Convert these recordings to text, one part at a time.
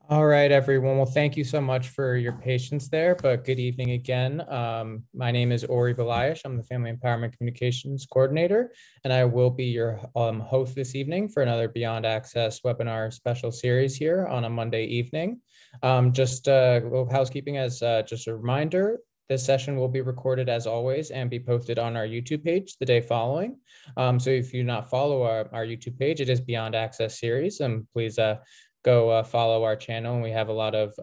All right, everyone. Well, thank you so much for your patience there, but good evening again. My name is Balaish. I'm the Family Empowerment Communications Coordinator, and I will be your host this evening for another Beyond Access webinar special series here on a Monday evening. Just a little housekeeping as just a reminder, this session will be recorded as always and be posted on our YouTube page the day following. So if you do not follow our YouTube page, it is Beyond Access series, and please go follow our channel, and we have a lot of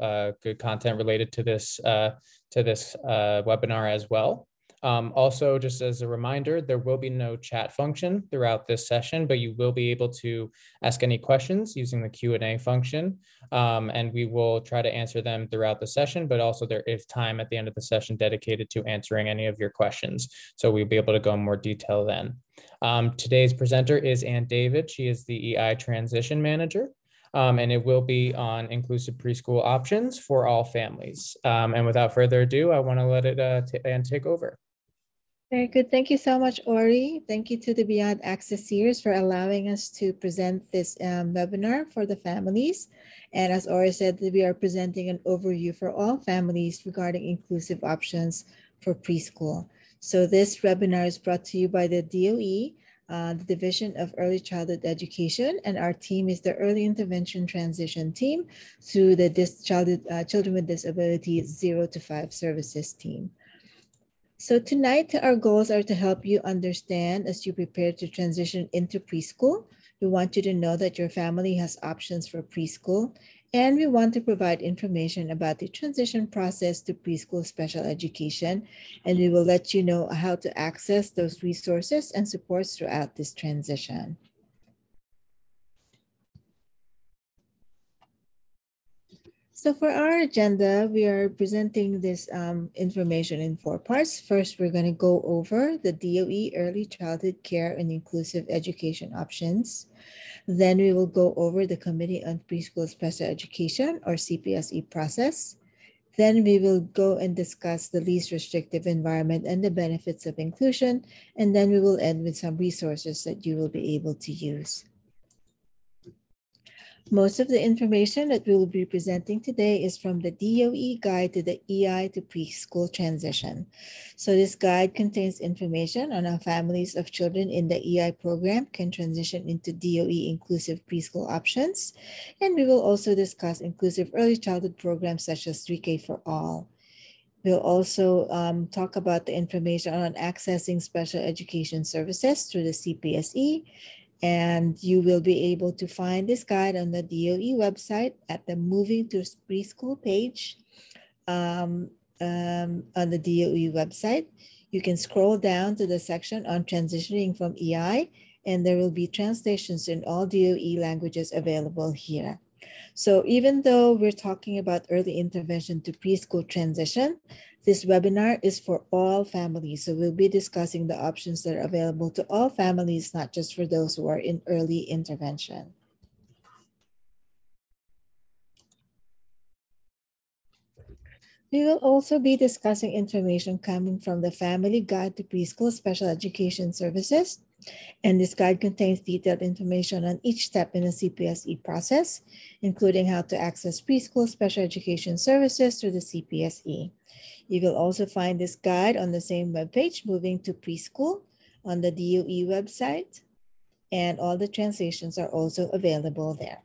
good content related to this webinar as well. Also, just as a reminder, there will be no chat function throughout this session, but you will be able to ask any questions using the Q&A function, and we will try to answer them throughout the session, but also there is time at the end of the session dedicated to answering any of your questions. So we'll be able to go in more detail then. Today's presenter is Ann David. She is the EI Transition Manager. And it will be on inclusive preschool options for all families. And without further ado, I want to let it Ann take over. Very good. Thank you so much, Ori. Thank you to the Beyond Access series for allowing us to present this webinar for the families. And as Ori said, we are presenting an overview for all families regarding inclusive options for preschool. So this webinar is brought to you by the DOE, the Division of Early Childhood Education, and our team is the Early Intervention Transition Team through the Children with Disabilities 0 to 5 Services Team. So tonight, our goals are to help you understand as you prepare to transition into preschool. We want you to know that your family has options for preschool, and we want to provide information about the transition process to preschool special education, and we will let you know how to access those resources and supports throughout this transition. So for our agenda, we are presenting this information in 4 parts. First, we're going to go over the DOE Early Childhood Care and Inclusive Education options. Then we will go over the Committee on Preschool Special Education, or CPSE process. Then we will go and discuss the least restrictive environment and the benefits of inclusion. And then we will end with some resources that you will be able to use. Most of the information that we will be presenting today is from the DOE Guide to the EI to Preschool Transition. So this guide contains information on how families of children in the EI program can transition into DOE inclusive preschool options. And we will also discuss inclusive early childhood programs such as 3K for All. We'll also talk about the information on accessing special education services through the Cpse. And you will be able to find this guide on the DOE website at the Moving to Preschool page on the DOE website. You can scroll down to the section on transitioning from EI, and there will be translations in all DOE languages available here. So even though we're talking about early intervention to preschool transition, this webinar is for all families. So we'll be discussing the options that are available to all families, not just for those who are in early intervention. We will also be discussing information coming from the Family Guide to Preschool Special Education Services. And this guide contains detailed information on each step in the CPSE process, including how to access preschool special education services through the CPSE. You will also find this guide on the same webpage, Moving to Preschool, on the DOE website, and all the translations are also available there.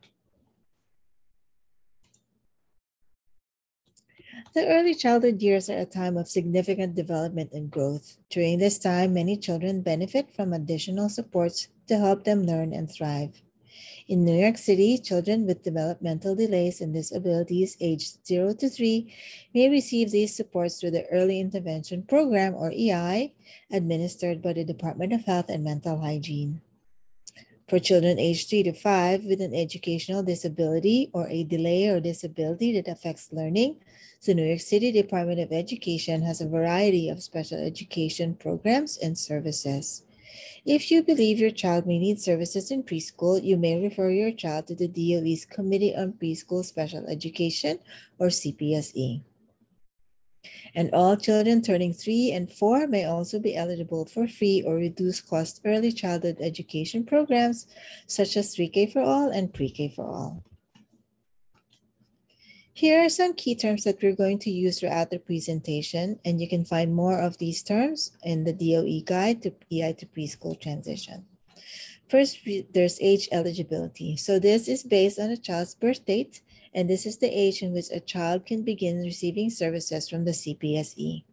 The early childhood years are a time of significant development and growth. During this time, many children benefit from additional supports to help them learn and thrive. In New York City, children with developmental delays and disabilities aged 0 to 3 may receive these supports through the Early Intervention Program, or EI, administered by the Department of Health and Mental Hygiene. For children aged 3 to 5 with an educational disability or a delay or disability that affects learning, the New York City Department of Education has a variety of special education programs and services. If you believe your child may need services in preschool, you may refer your child to the DOE's Committee on Preschool Special Education, or CPSE. And all children turning 3 and 4 may also be eligible for free or reduced cost early childhood education programs such as 3K for All and Pre-K for All. Here are some key terms that we're going to use throughout the presentation, and you can find more of these terms in the DOE Guide to EI to Preschool Transition. First, there's age eligibility. So this is based on a child's birth date, and this is the age in which a child can begin receiving services from the Cpse.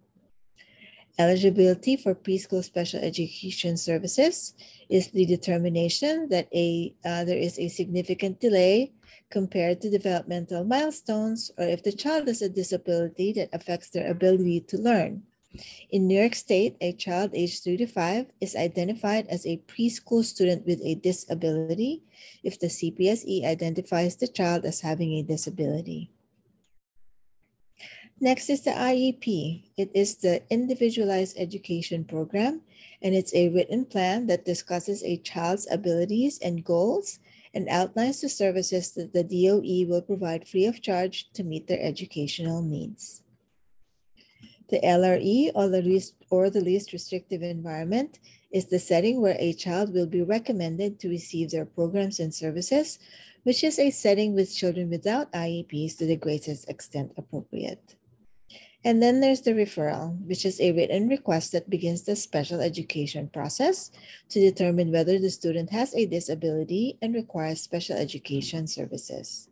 Eligibility for preschool special education services is the determination that there is a significant delay compared to developmental milestones, or if the child has a disability that affects their ability to learn. In New York State, a child aged 3 to 5 is identified as a preschool student with a disability if the Cpse identifies the child as having a disability. Next is the IEP. It is the Individualized Education Program, and it's a written plan that discusses a child's abilities and goals and outlines the services that the DOE will provide free of charge to meet their educational needs. The LRE, or the least restrictive environment, is the setting where a child will be recommended to receive their programs and services, which is a setting with children without IEPs to the greatest extent appropriate. And then there's the referral, which is a written request that begins the special education process to determine whether the student has a disability and requires special education services.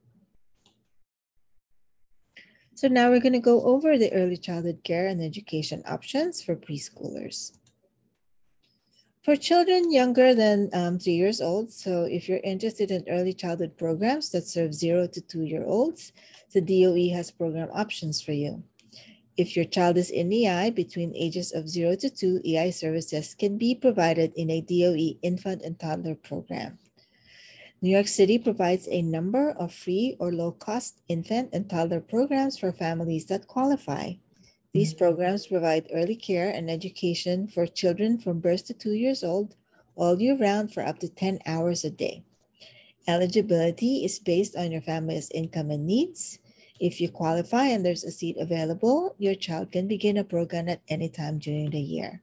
So now we're going to go over the early childhood care and education options for preschoolers. For children younger than 3 years old, so if you're interested in early childhood programs that serve 0 to 2-year-olds, the DOE has program options for you. If your child is in EI between ages of 0 to 2, EI services can be provided in a DOE infant and toddler program. New York City provides a number of free or low-cost infant and toddler programs for families that qualify. These programs provide early care and education for children from birth to 2 years old all year round for up to 10 hours a day. Eligibility is based on your family's income and needs. If you qualify and there's a seat available, your child can begin a program at any time during the year.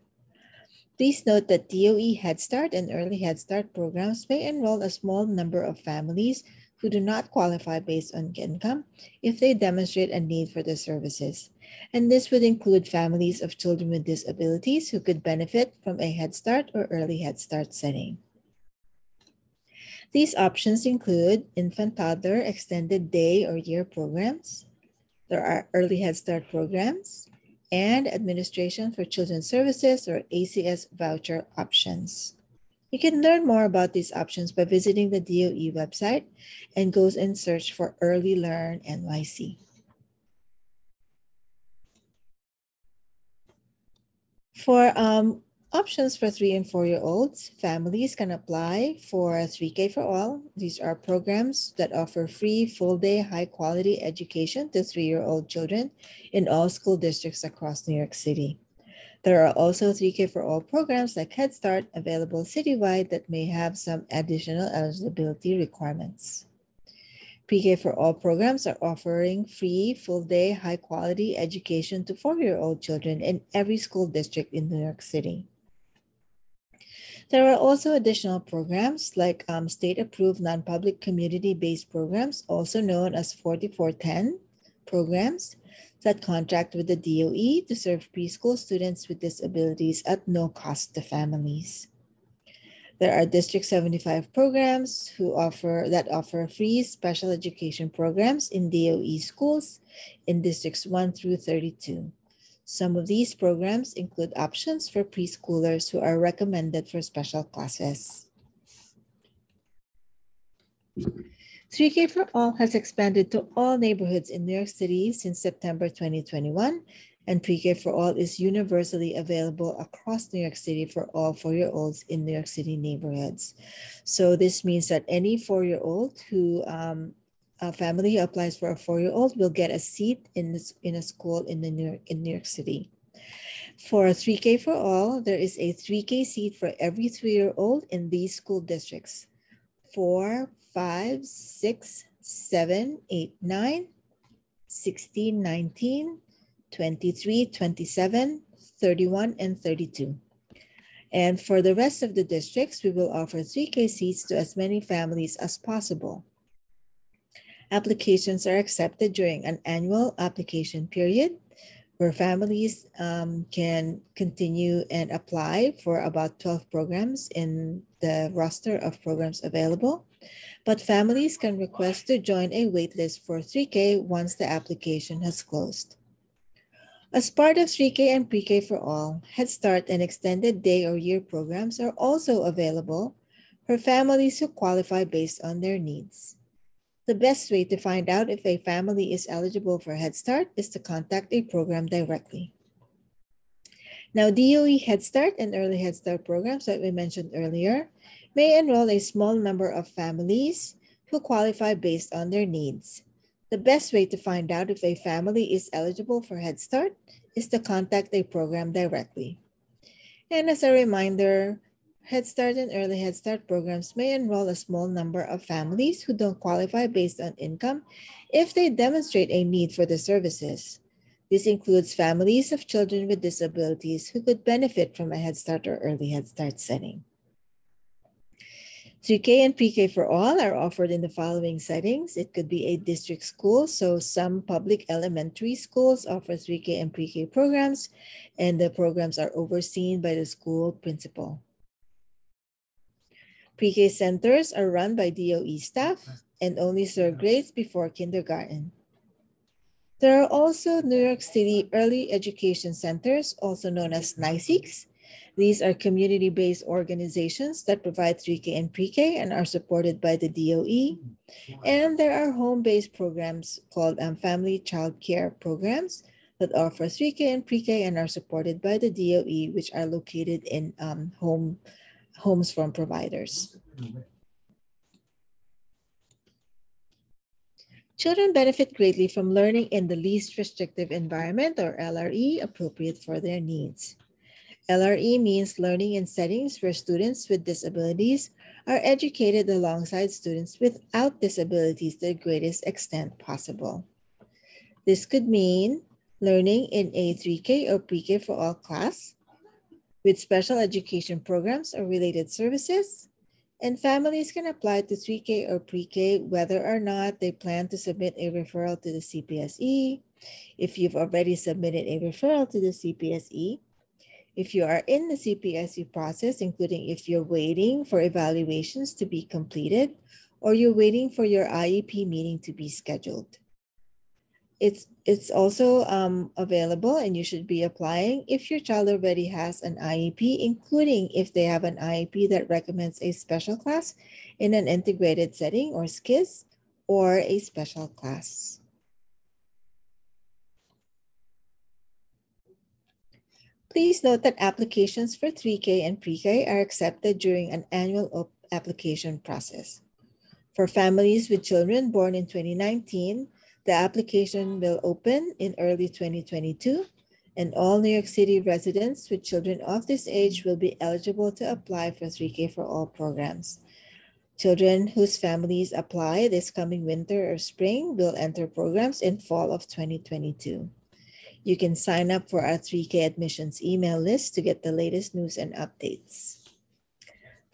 Please note that DOE Head Start and Early Head Start programs may enroll a small number of families who do not qualify based on income if they demonstrate a need for the services. And this would include families of children with disabilities who could benefit from a Head Start or Early Head Start setting. These options include infant toddler extended day or year programs. There are early Head Start programs and administration for children's services or ACS voucher options. You can learn more about these options by visiting the DOE website and go and search for Early Learn NYC. For options for 3 and 4-year-olds, families can apply for 3K for All. These are programs that offer free full-day high-quality education to 3-year-old children in all school districts across New York City. There are also 3K for All programs like Head Start available citywide that may have some additional eligibility requirements. Pre-K for All programs are offering free, full-day, high-quality education to 4-year-old children in every school district in New York City. There are also additional programs like state-approved non-public community-based programs, also known as 4410 programs, that contract with the DOE to serve preschool students with disabilities at no cost to families. There are District 75 programs that offer free special education programs in DOE schools in Districts 1 through 32. Some of these programs include options for preschoolers who are recommended for special classes. 3K for All has expanded to all neighborhoods in New York City since September 2021, and Pre-K for All is universally available across New York City for all 4-year-olds in New York City neighborhoods. So this means that any 4-year-old who a family who applies for a 4-year-old will get a seat in a school in New York City. For 3K for All, there is a 3K seat for every 3-year-old in these school districts: 4, 5, 6, 7, 8, 9, 16, 19, 23, 27, 31, and 32. And for the rest of the districts, we will offer 3K seats to as many families as possible. Applications are accepted during an annual application period where families can continue and apply for about 12 programs in the roster of programs available. But families can request to join a waitlist for 3K once the application has closed. As part of 3K and Pre-K for All, Head Start and Extended Day or Year programs are also available for families who qualify based on their needs. The best way to find out if a family is eligible for Head Start is to contact a program directly. Now, DOE Head Start and Early Head Start programs that we mentioned earlier may enroll a small number of families who qualify based on their needs. The best way to find out if a family is eligible for Head Start is to contact a program directly. And as a reminder, Head Start and Early Head Start programs may enroll a small number of families who don't qualify based on income if they demonstrate a need for the services. This includes families of children with disabilities who could benefit from a Head Start or Early Head Start setting. 3K and Pre-K for All are offered in the following settings. It could be a district school, so some public elementary schools offer 3K and Pre-K programs, and the programs are overseen by the school principal. Pre-K centers are run by DOE staff and only serve grades before kindergarten. There are also New York City Early Education Centers, also known as NYCDOE. These are community-based organizations that provide 3K and Pre-K and are supported by the DOE. And there are home-based programs called family child care programs that offer 3K and Pre-K and are supported by the DOE, which are located in homes from providers. Children benefit greatly from learning in the least restrictive environment, or LRE, appropriate for their needs. LRE means learning in settings where students with disabilities are educated alongside students without disabilities to the greatest extent possible. This could mean learning in a 3K or Pre-K for All class with special education programs or related services, and families can apply to 3K or Pre-K whether or not they plan to submit a referral to the Cpse. If you've already submitted a referral to the Cpse, if you are in the Cpse process, including if you're waiting for evaluations to be completed or you're waiting for your IEP meeting to be scheduled. It's also available, and you should be applying if your child already has an IEP, including if they have an IEP that recommends a special class in an integrated setting or SCIS or a special class. Please note that applications for 3K and Pre-K are accepted during an annual application process. For families with children born in 2019, the application will open in early 2022, and all New York City residents with children of this age will be eligible to apply for 3K for All programs. Children whose families apply this coming winter or spring will enter programs in fall of 2022. You can sign up for our 3K admissions email list to get the latest news and updates.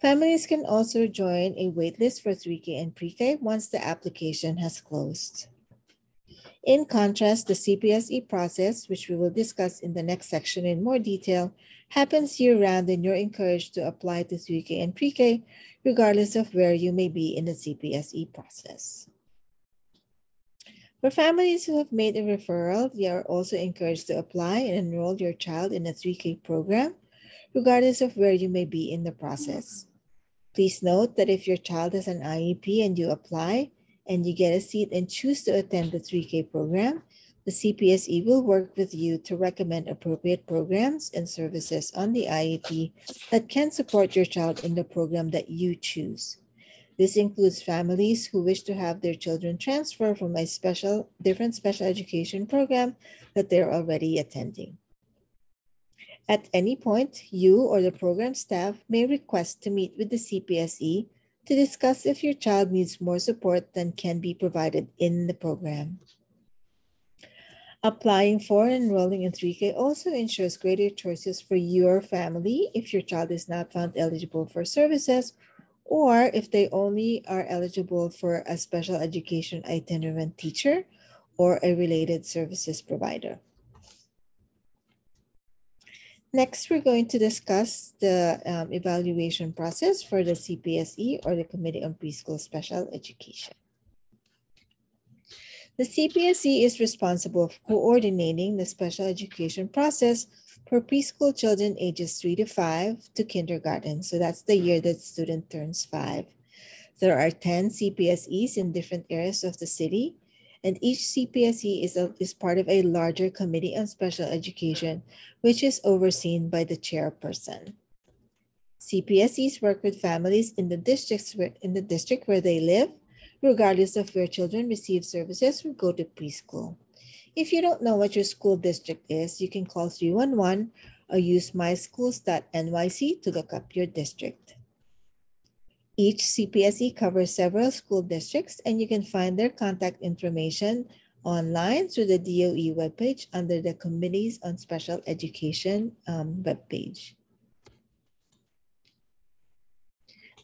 Families can also join a waitlist for 3K and Pre-K once the application has closed. In contrast, the Cpse process, which we will discuss in the next section in more detail, happens year-round, and you're encouraged to apply to 3K and Pre-K regardless of where you may be in the Cpse process. For families who have made a referral, you are also encouraged to apply and enroll your child in a 3K program, regardless of where you may be in the process. Please note that if your child has an IEP and you apply and you get a seat and choose to attend the 3K program, the Cpse will work with you to recommend appropriate programs and services on the IEP that can support your child in the program that you choose. This includes families who wish to have their children transfer from a different special education program that they're already attending. At any point, you or the program staff may request to meet with the Cpse to discuss if your child needs more support than can be provided in the program. Applying for and enrolling in 3K also ensures greater choices for your family if your child is not found eligible for services, or if they only are eligible for a special education itinerant teacher or a related services provider. Next, we're going to discuss the evaluation process for the CPSE, or the Committee on Preschool Special Education. The CPSE is responsible for coordinating the special education process for preschool children ages 3 to 5 to kindergarten. So that's the year that student turns 5. There are 10 CPSEs in different areas of the city, and each CPSE is part of a larger committee on special education, which is overseen by the chairperson. CPSEs work with families in the district where they live, regardless of where children receive services or go to preschool. If you don't know what your school district is, you can call 311 or use myschools.nyc to look up your district. Each CPSE covers several school districts, and you can find their contact information online through the DOE webpage under the Committees on Special Education webpage.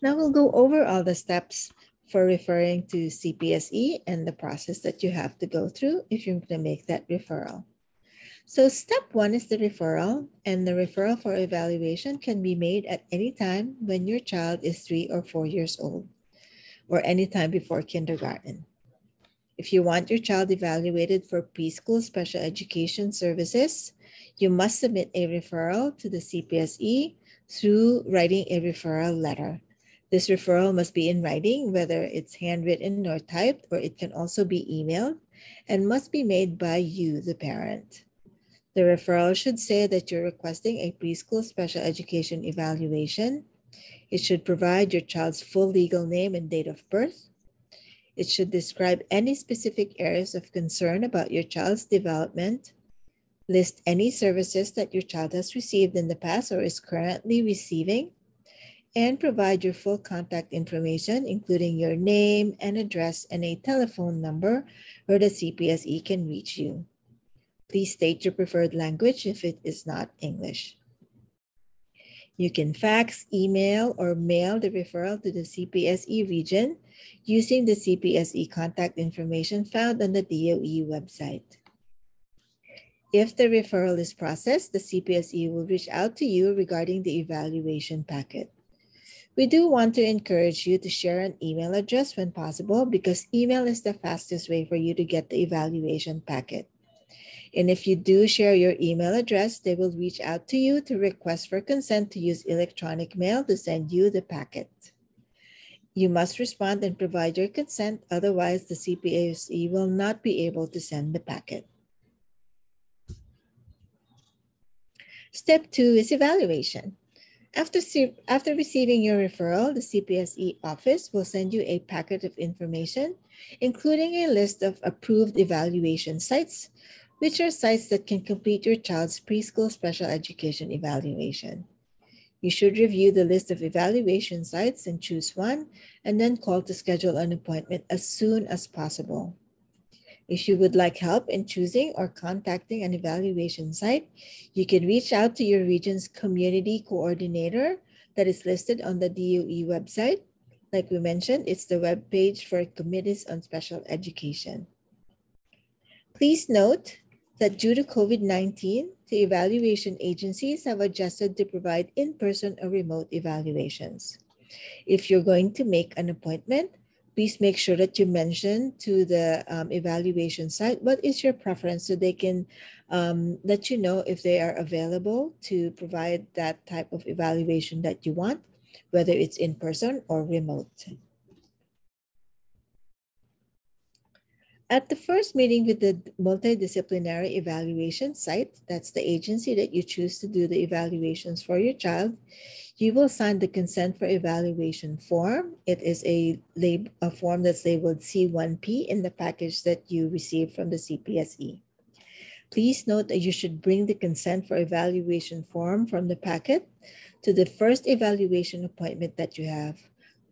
Now we'll go over all the steps for referring to CPSE and the process that you have to go through if you're going to make that referral. So step 1 is the referral, and the referral for evaluation can be made at any time when your child is 3 or 4 years old, or any time before kindergarten. If you want your child evaluated for preschool special education services, you must submit a referral to the CPSE through writing a referral letter. This referral must be in writing, whether it's handwritten or typed, or it can also be emailed, and must be made by you, the parent. The referral should say that you're requesting a preschool special education evaluation. It should provide your child's full legal name and date of birth. It should describe any specific areas of concern about your child's development, list any services that your child has received in the past or is currently receiving, and provide your full contact information, including your name and address and a telephone number where the CPSE can reach you. Please state your preferred language if it is not English. You can fax, email, or mail the referral to the CPSE region using the CPSE contact information found on the DOE website. If the referral is processed, the CPSE will reach out to you regarding the evaluation packet. We do want to encourage you to share an email address when possible, because email is the fastest way for you to get the evaluation packet. And if you do share your email address, they will reach out to you to request for consent to use electronic mail to send you the packet. You must respond and provide your consent, otherwise the CPSE will not be able to send the packet. Step 2 is evaluation. After receiving your referral, the CPSE office will send you a packet of information, including a list of approved evaluation sites, which are sites that can complete your child's preschool special education evaluation. You should review the list of evaluation sites and choose one, and then call to schedule an appointment as soon as possible. If you would like help in choosing or contacting an evaluation site, you can reach out to your region's community coordinator that is listed on the DOE website. Like we mentioned, it's the web page for Committees on Special Education. Please note that due to COVID-19, the evaluation agencies have adjusted to provide in-person or remote evaluations. If you're going to make an appointment, please make sure that you mention to the evaluation site what is your preference, so they can let you know if they are available to provide that type of evaluation that you want, whether it's in person or remote. At the first meeting with the multidisciplinary evaluation site, that's the agency that you choose to do the evaluations for your child, you will sign the consent for evaluation form. It is a form that's labeled C1P in the package that you received from the CPSE. Please note that you should bring the consent for evaluation form from the packet to the first evaluation appointment that you have.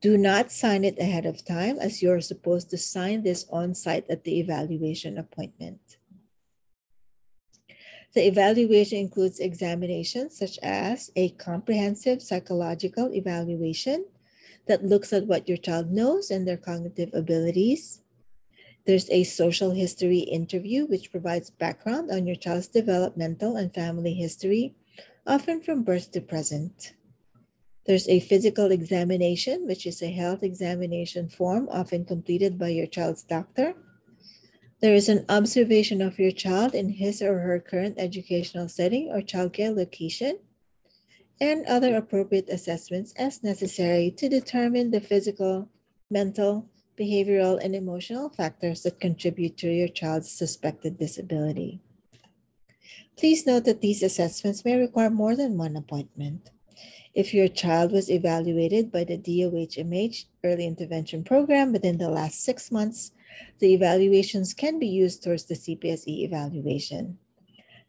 Do not sign it ahead of time, as you're supposed to sign this on site at the evaluation appointment. The evaluation includes examinations such as a comprehensive psychological evaluation, that looks at what your child knows and their cognitive abilities. There's a social history interview, which provides background on your child's developmental and family history, often from birth to present. There's a physical examination, which is a health examination form, often completed by your child's doctor. There is an observation of your child in his or her current educational setting or childcare location, and other appropriate assessments as necessary to determine the physical, mental, behavioral, and emotional factors that contribute to your child's suspected disability. Please note that these assessments may require more than one appointment. If your child was evaluated by the DOHMH Early Intervention Program within the last 6 months, the evaluations can be used towards the Cpse evaluation.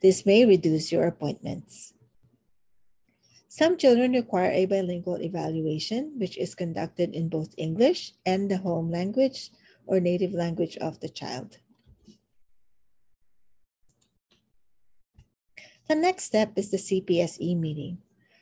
This may reduce your appointments. Some children require a bilingual evaluation, which is conducted in both English and the home language or native language of the child. The next step is the Cpse meeting.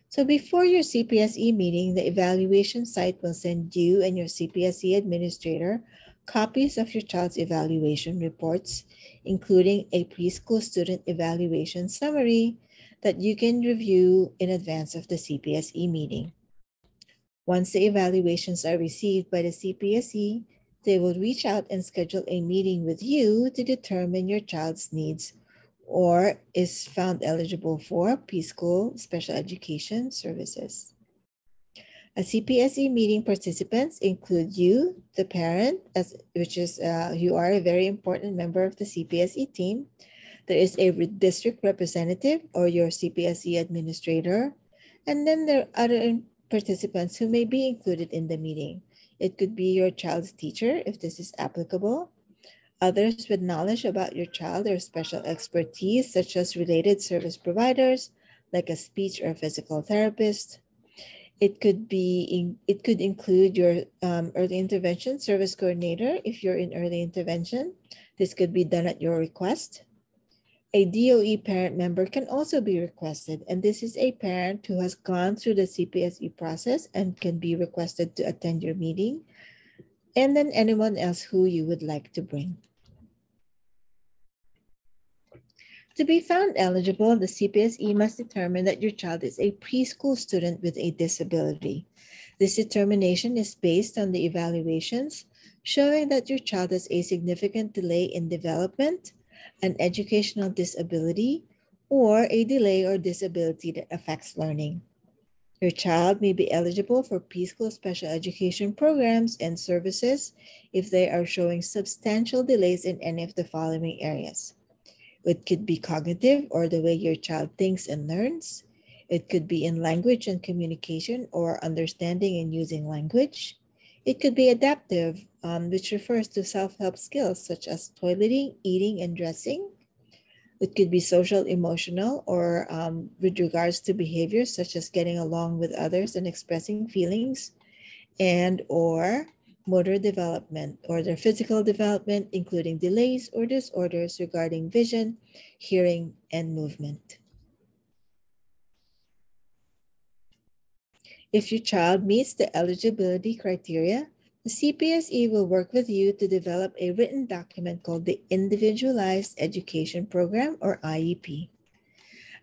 So before your Cpse meeting, the evaluation site will send you and your Cpse administrator copies of your child's evaluation reports, including a preschool student evaluation summary that you can review in advance of the Cpse meeting. Once the evaluations are received by the Cpse, they will reach out and schedule a meeting with you to determine your child's needs or is found eligible for preschool special education services. A Cpse meeting participants include you, the parent, you are a very important member of the Cpse team. There is a district representative or your Cpse administrator, and then there are other participants who may be included in the meeting. It could be your child's teacher, if this is applicable, others with knowledge about your child or special expertise, such as related service providers, like a speech or physical therapist. It could include your early intervention service coordinator if you're in early intervention. This could be done at your request. A DOE parent member can also be requested, and this is a parent who has gone through the Cpse process and can be requested to attend your meeting, and then anyone else who you would like to bring. To be found eligible, the Cpse must determine that your child is a preschool student with a disability. This determination is based on the evaluations showing that your child has a significant delay in development, an educational disability, or a delay or disability that affects learning. Your child may be eligible for preschool special education programs and services if they are showing substantial delays in any of the following areas. It could be cognitive, or the way your child thinks and learns. It could be in language and communication, or understanding and using language. It could be adaptive, which refers to self-help skills such as toileting, eating, and dressing. It could be social emotional, or with regards to behaviors such as getting along with others and expressing feelings, and or motor development, or their physical development, including delays or disorders regarding vision, hearing, and movement. If your child meets the eligibility criteria, the Cpse will work with you to develop a written document called the Individualized Education Program, or IEP.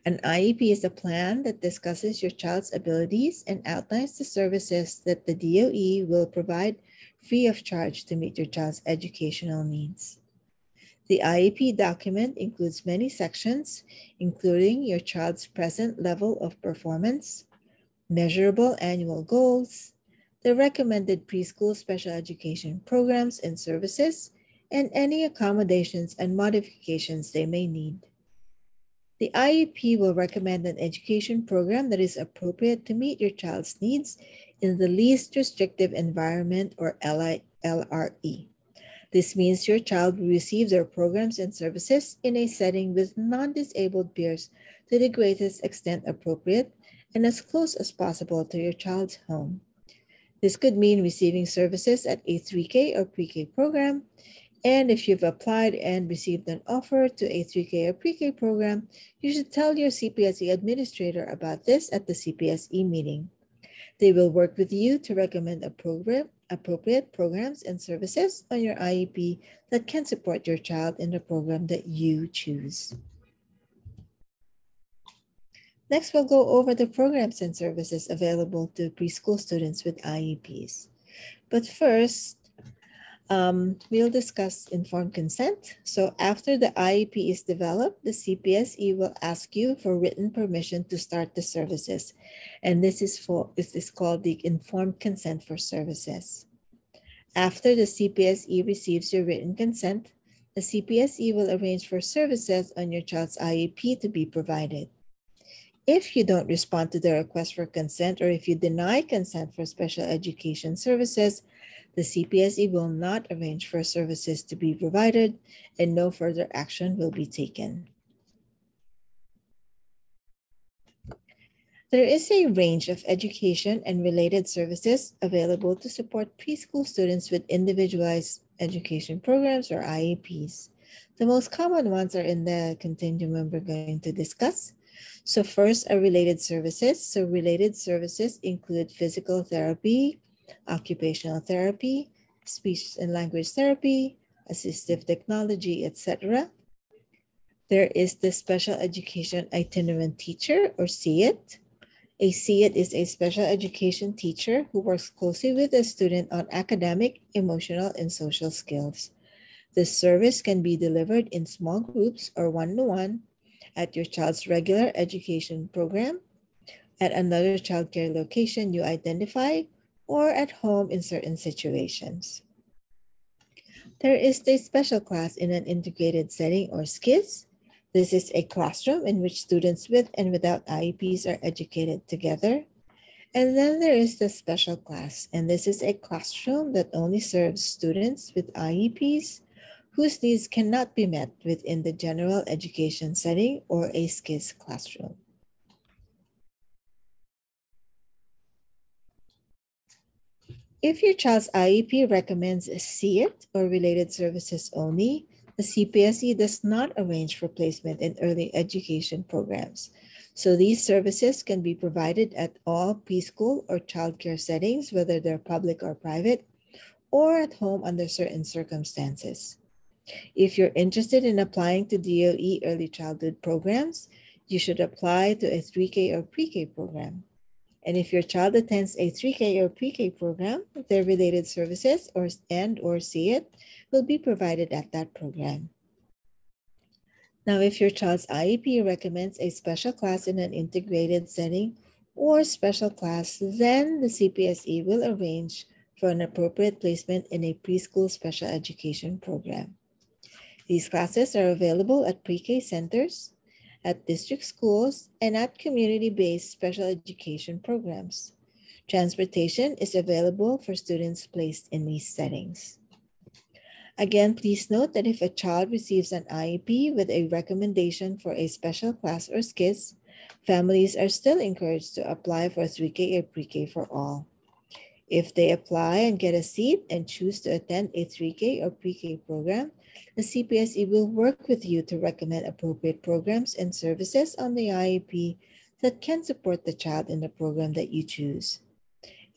An IEP is a plan that discusses your child's abilities and outlines the services that the DOE will provide free of charge to meet your child's educational needs. The IEP document includes many sections, including your child's present level of performance, measurable annual goals, the recommended preschool special education programs and services, and any accommodations and modifications they may need. The IEP will recommend an education program that is appropriate to meet your child's needs in the least restrictive environment, or LRE. This means your child will receive their programs and services in a setting with non-disabled peers to the greatest extent appropriate and as close as possible to your child's home. This could mean receiving services at a 3K or pre-K program, and if you've applied and received an offer to a 3K or pre-K program, you should tell your Cpse administrator about this at the Cpse meeting. They will work with you to recommend appropriate programs and services on your IEP that can support your child in the program that you choose. Next, we'll go over the programs and services available to preschool students with IEPs. But first, we'll discuss informed consent. So after the IEP is developed, the Cpse will ask you for written permission to start the services. And this is called the informed consent for services. After the Cpse receives your written consent, the Cpse will arrange for services on your child's IEP to be provided. If you don't respond to the request for consent, or if you deny consent for special education services, the Cpse will not arrange for services to be provided and no further action will be taken. There is a range of education and related services available to support preschool students with individualized education programs or IEPs. The most common ones are in the continuum we're going to discuss. So first are related services. So related services include physical therapy, occupational therapy, speech and language therapy, assistive technology, etc. There is the special education itinerant teacher, or SEIT. A SEIT is a special education teacher who works closely with a student on academic, emotional, and social skills. This service can be delivered in small groups or one-to-one at your child's regular education program, at another childcare location you identify, or at home in certain situations. There is a special class in an integrated setting, or SCIS. This is a classroom in which students with and without IEPs are educated together. And then there is the special class, and this is a classroom that only serves students with IEPs whose needs cannot be met within the general education setting or a SCIS classroom. If your child's IEP recommends a SEIT or related services only, the Cpse does not arrange for placement in early education programs. So these services can be provided at all preschool or childcare settings, whether they're public or private, or at home under certain circumstances. If you're interested in applying to DOE early childhood programs, you should apply to a 3K or pre-K program. And if your child attends a 3K or pre-K program, their related services or SEIT will be provided at that program. Now, if your child's IEP recommends a special class in an integrated setting or special class, then the Cpse will arrange for an appropriate placement in a preschool special education program. These classes are available at pre-K centers, at district schools, and at community-based special education programs. Transportation is available for students placed in these settings. Again, please note that if a child receives an IEP with a recommendation for a special class or SCIS, families are still encouraged to apply for 3K or pre-K for all. If they apply and get a seat and choose to attend a 3K or pre-K program, the Cpse will work with you to recommend appropriate programs and services on the IEP that can support the child in the program that you choose.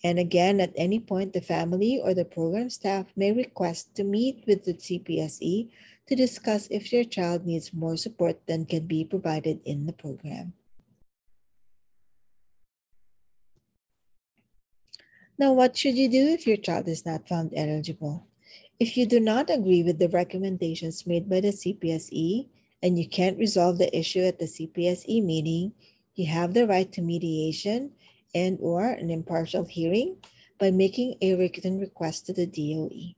And again, at any point, the family or the program staff may request to meet with the Cpse to discuss if your child needs more support than can be provided in the program. Now, what should you do if your child is not found eligible? If you do not agree with the recommendations made by the Cpse and you can't resolve the issue at the Cpse meeting, you have the right to mediation and/or an impartial hearing by making a written request to the DOE.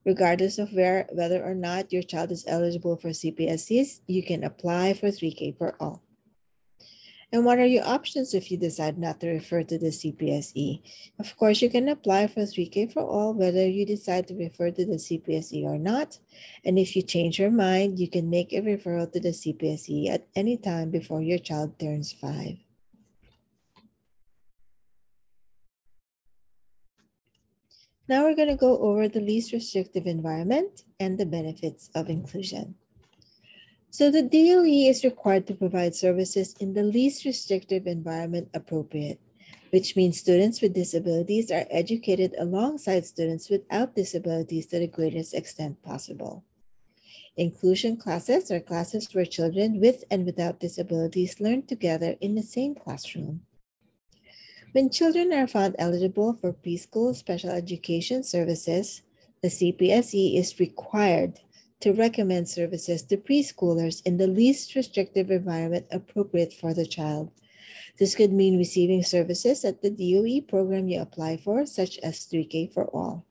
Regardless of whether or not your child is eligible for Cpses, you can apply for 3K for all. And what are your options if you decide not to refer to the Cpse? Of course, you can apply for 3K for all, whether you decide to refer to the Cpse or not. And if you change your mind, you can make a referral to the Cpse at any time before your child turns 5. Now we're going to go over the least restrictive environment and the benefits of inclusion. So the DOE is required to provide services in the least restrictive environment appropriate. which means students with disabilities are educated alongside students without disabilities to the greatest extent possible. Inclusion classes are classes where children with and without disabilities learn together in the same classroom. When children are found eligible for preschool special education services, the Cpse is required to recommend services to preschoolers in the least restrictive environment appropriate for the child. This could mean receiving services at the DOE program you apply for, such as 3K for All.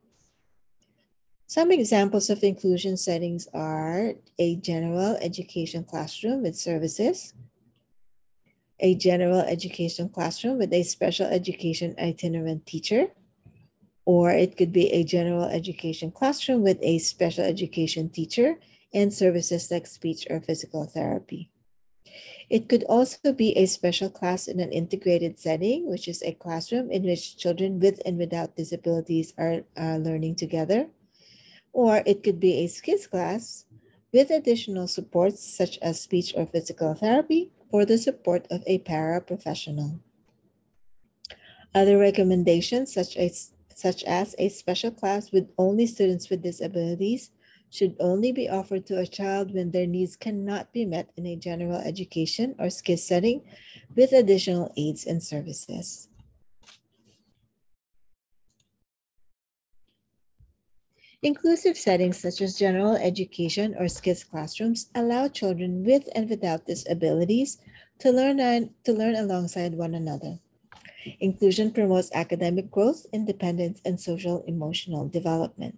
Some examples of inclusion settings are a general education classroom with services, a general education classroom with a special education itinerant teacher, or it could be a general education classroom with a special education teacher and services like speech or physical therapy. It could also be a special class in an integrated setting, which is a classroom in which children with and without disabilities are learning together. Or it could be a skills class with additional supports such as speech or physical therapy or the support of a paraprofessional. Other recommendations such as a special class with only students with disabilities should only be offered to a child when their needs cannot be met in a general education or skills setting with additional aids and services. Inclusive settings such as general education or skills classrooms allow children with and without disabilities to learn alongside one another. Inclusion promotes academic growth, independence, and social emotional development.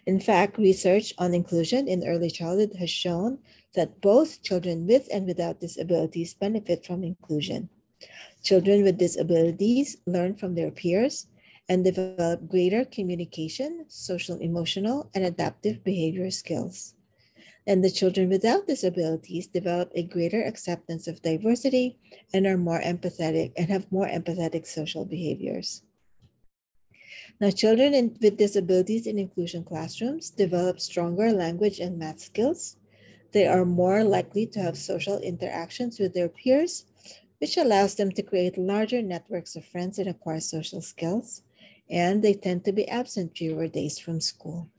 In fact, research on inclusion in early childhood has shown that both children with and without disabilities benefit from inclusion. Children with disabilities learn from their peers and develop greater communication, social, emotional, and adaptive behavior skills. And the children without disabilities develop a greater acceptance of diversity and are more empathetic and have more empathetic social behaviors. Now, children with disabilities in inclusion classrooms develop stronger language and math skills. They are more likely to have social interactions with their peers, which allows them to create larger networks of friends and acquire social skills. And they tend to be absent fewer days from school.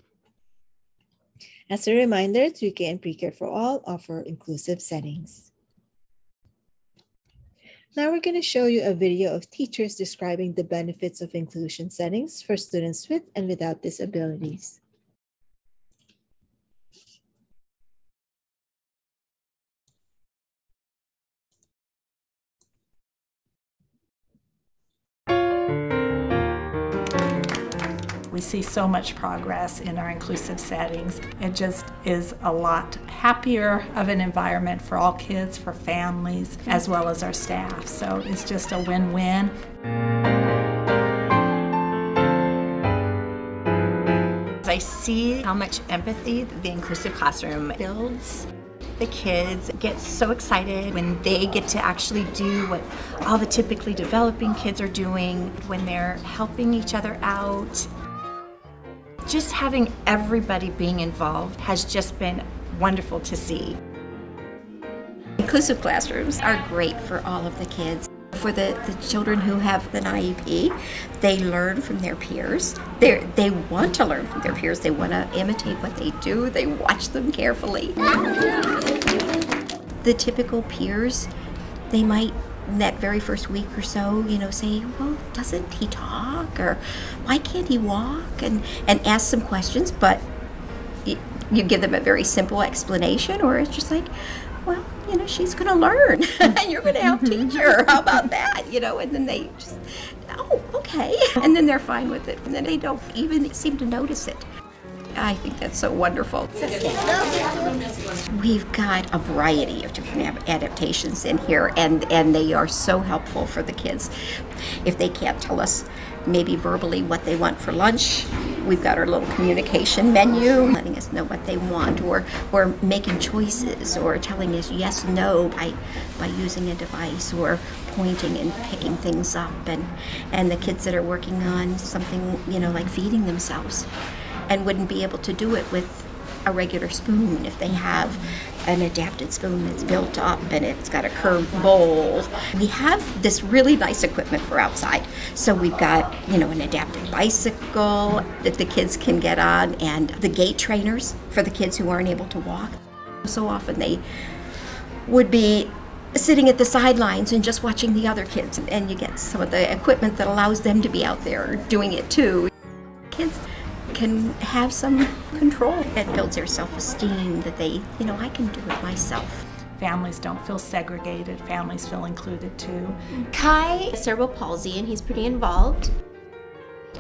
As a reminder, 3K and Pre-Care for All offer inclusive settings. Now we're going to show you a video of teachers describing the benefits of inclusion settings for students with and without disabilities. We see so much progress in our inclusive settings. It just is a lot happier of an environment for all kids, for families, as well as our staff. So it's just a win-win. I see how much empathy the inclusive classroom builds. The kids get so excited when they get to actually do what all the typically developing kids are doing, when they're helping each other out. Just having everybody being involved has just been wonderful to see. Inclusive classrooms are great for all of the kids. For the children who have an IEP, they learn from their peers. They want to learn from their peers. They want to imitate what they do. They watch them carefully. The typical peers, they might, in that very first week or so, say, well, doesn't he talk? Or why can't he walk? And ask some questions, but you give them a very simple explanation, or it's just like, well, she's going to learn and you're going to help teach her. How about that? And then they just, oh, okay. And then they're fine with it. And then they don't even seem to notice it. I think that's so wonderful. We've got a variety of different adaptations in here, and they are so helpful for the kids. If they can't tell us maybe verbally what they want for lunch, we've got our little communication menu, letting us know what they want, or making choices, or telling us yes, no by using a device, or pointing and picking things up, and the kids that are working on something, like feeding themselves, and wouldn't be able to do it with a regular spoon if they have an adapted spoon that's built up and it's got a curved bowl. We have this really nice equipment for outside. So we've got, an adapted bicycle that the kids can get on and the gait trainers for the kids who aren't able to walk. So often they would be sitting at the sidelines and just watching the other kids, and you get some of the equipment that allows them to be out there doing it too. Kids can have some control. It builds their self-esteem that they, I can do it myself. Families don't feel segregated, families feel included too. Kai has cerebral palsy and he's pretty involved.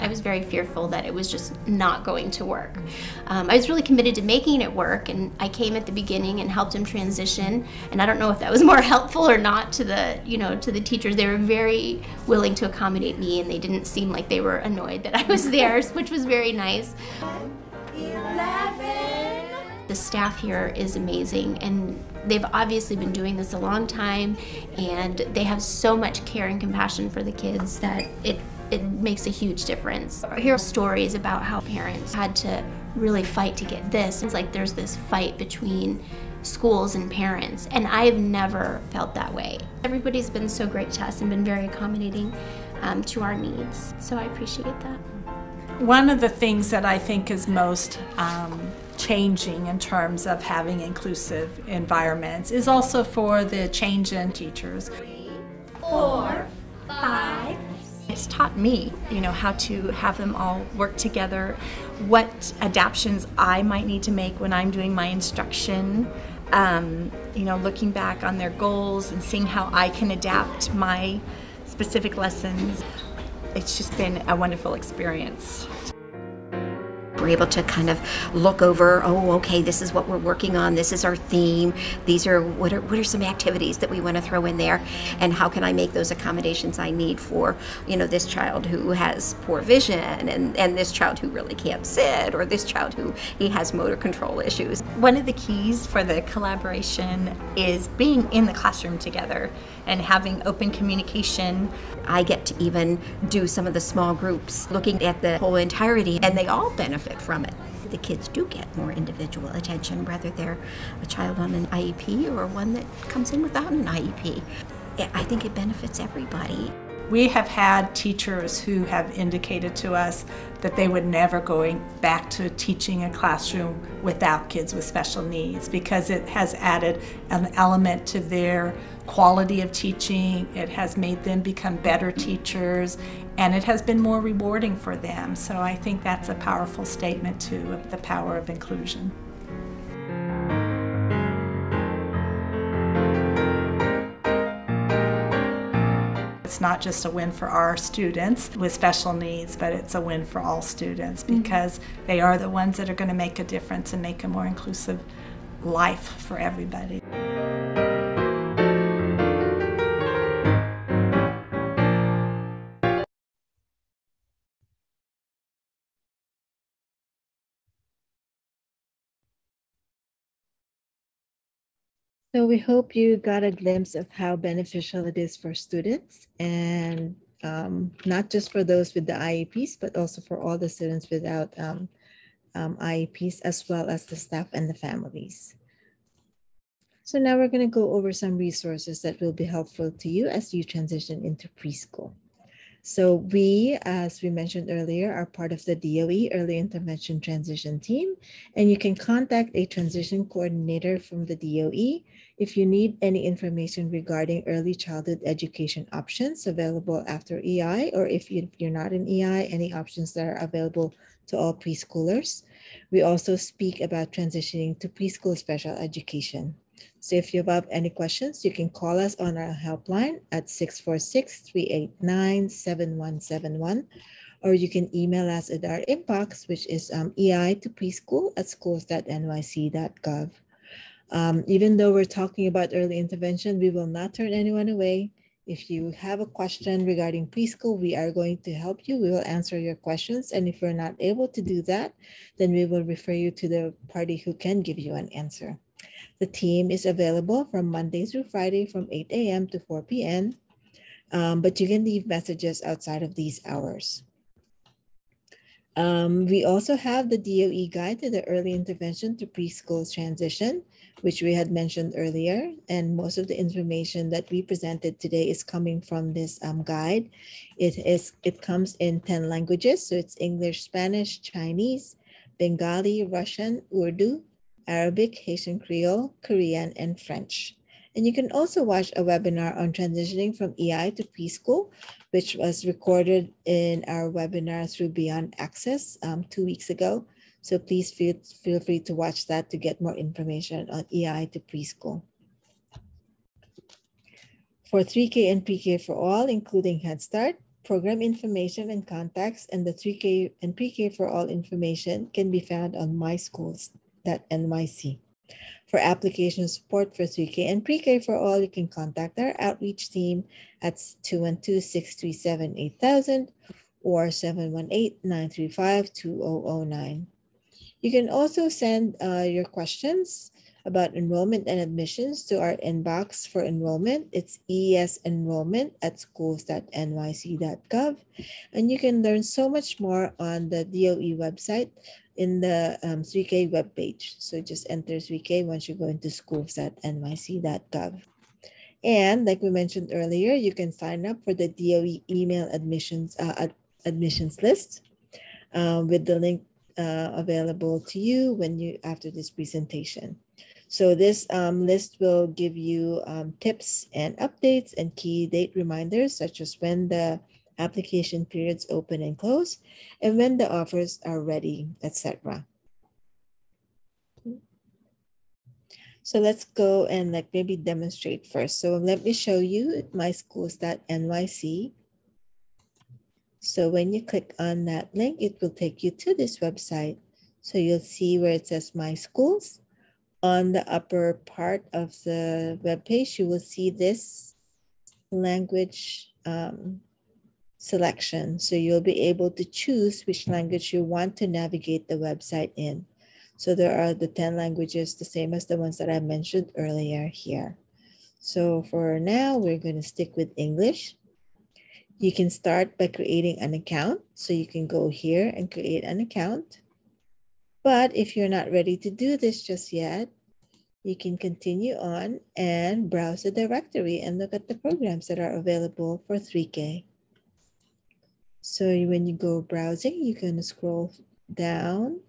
I was very fearful that it was just not going to work. I was really committed to making it work, and I came at the beginning and helped him transition. And I don't know if that was more helpful or not to the, to the teachers. They were very willing to accommodate me, and they didn't seem like they were annoyed that I was there, which was very nice. 11. The staff here is amazing, and they've obviously been doing this a long time, and they have so much care and compassion for the kids that it makes a huge difference. I hear stories about how parents had to really fight to get this. It's like there's this fight between schools and parents, and I've never felt that way. Everybody's been so great to us and been very accommodating to our needs, so I appreciate that. One of the things that I think is most changing in terms of having inclusive environments is also for the change in teachers. 3, 4, 5. It's taught me, how to have them all work together, what adaptations I might need to make when I'm doing my instruction, looking back on their goals and seeing how I can adapt my specific lessons. It's just been a wonderful experience. We're able to kind of look over, okay, this is what we're working on, this is our theme, these are what are some activities that we want to throw in there, and how can I make those accommodations I need for, this child who has poor vision, and this child who really can't sit, or this child who he has motor control issues. One of the keys for the collaboration is being in the classroom together and having open communication. I get to even do some of the small groups, looking at the whole entirety, and they all benefit from it. The kids do get more individual attention, whether they're a child on an IEP or one that comes in without an IEP. I think it benefits everybody. We have had teachers who have indicated to us that they would never go back to teaching a classroom without kids with special needs, because it has added an element to their quality of teaching. It has made them become better teachers, and it has been more rewarding for them. So I think that's a powerful statement too of the power of inclusion. It's not just a win for our students with special needs, but it's a win for all students, because they are the ones that are going to make a difference and make a more inclusive life for everybody. So we hope you got a glimpse of how beneficial it is for students, and not just for those with the IEPs, but also for all the students without IEPs, as well as the staff and the families. So now we're going to go over some resources that will be helpful to you as you transition into preschool. So we, as we mentioned earlier, are part of the DOE Early Intervention Transition Team, and you can contact a transition coordinator from the DOE if you need any information regarding early childhood education options available after EI, or if you're not in EI, any options that are available to all preschoolers. We also speak about transitioning to preschool special education. So if you have any questions, you can call us on our helpline at 646-389-7171, or you can email us at our inbox, which is ei2preschool@schools.nyc.gov. Even though we're talking about early intervention, we will not turn anyone away. If you have a question regarding preschool, we are going to help you. We will answer your questions. And if we're not able to do that, then we will refer you to the party who can give you an answer. The team is available from Monday through Friday from 8 a.m. to 4 p.m. But you can leave messages outside of these hours. We also have the DOE guide to the early intervention to preschool transition, which we had mentioned earlier. And most of the information that we presented today is coming from this guide. It comes in 10 languages. So it's English, Spanish, Chinese, Bengali, Russian, Urdu, Arabic, Haitian Creole, Korean, and French. And you can also watch a webinar on transitioning from EI to preschool, which was recorded in our webinar through Beyond Access 2 weeks ago. So please feel free to watch that to get more information on EI to preschool. For 3K and Pre-K for all, including Head Start, program information and contacts, and the 3K and Pre-K for all information can be found on myschools.nyc. For application support for 3K and Pre-K for all, you can contact our outreach team at 212-637-8000 or 718-935-2009. You can also send your questions about enrollment and admissions to our inbox for enrollment. It's esenrollment@schools.nyc.gov. And you can learn so much more on the DOE website in the 3K webpage. So just enter 3K once you go into schools.nyc.gov. And like we mentioned earlier, you can sign up for the DOE email admissions list with the link available to you after this presentation. So this list will give you tips and updates and key date reminders, such as when the application periods open and close, and when the offers are ready, etc. So let's go and maybe demonstrate first. So let me show you myschools.nyc. So when you click on that link, it will take you to this website. So you'll see where it says My Schools. On the upper part of the web page, you will see this language selection. So you'll be able to choose which language you want to navigate the website in. So there are the 10 languages, the same as the ones that I mentioned earlier here. So for now, we're going to stick with English. You can start by creating an account. So you can go here and create an account. But if you're not ready to do this just yet, you can continue on and browse the directory and look at the programs that are available for 3K. So when you go browsing, you can scroll down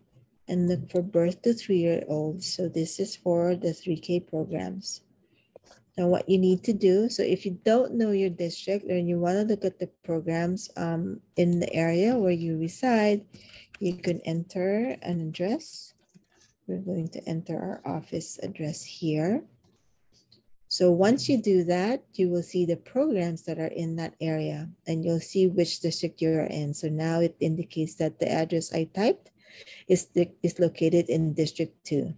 and look for birth to 3-year-olds. So this is for the 3K programs. Now what you need to do, so if you don't know your district and you want to look at the programs in the area where you reside, you can enter an address. We're going to enter our office address here. So once you do that, you will see the programs that are in that area and you'll see which district you're in. So now it indicates that the address I typed is located in District 2.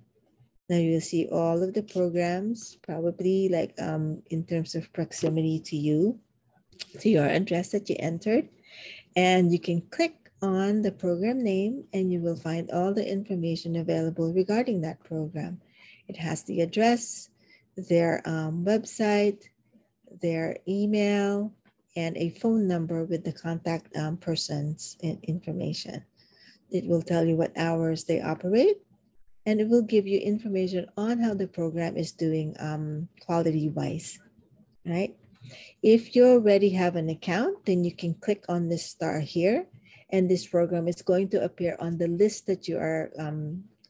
Now you'll see all of the programs, probably in terms of proximity to you, to your address that you entered. And you can click on the program name and you will find all the information available regarding that program. It has the address, their website, their email, and a phone number with the contact person's information. It will tell you what hours they operate, and it will give you information on how the program is doing quality-wise, right? If you already have an account, then you can click on this star here, and this program is going to appear on the list that you are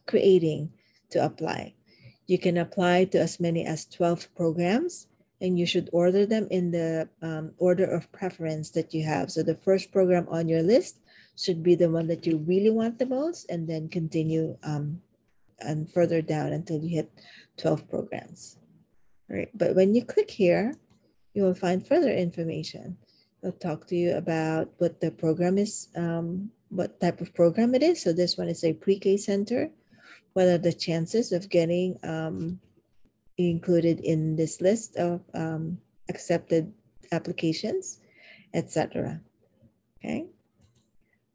creating to apply. You can apply to as many as 12 programs, and you should order them in the order of preference that you have. So the first program on your list should be the one that you really want the most, and then continue and further down until you hit 12 programs. All right, but when you click here, you will find further information. It'll talk to you about what the program is, what type of program it is. So this one is a pre-K center. What are the chances of getting included in this list of accepted applications, etc. Okay.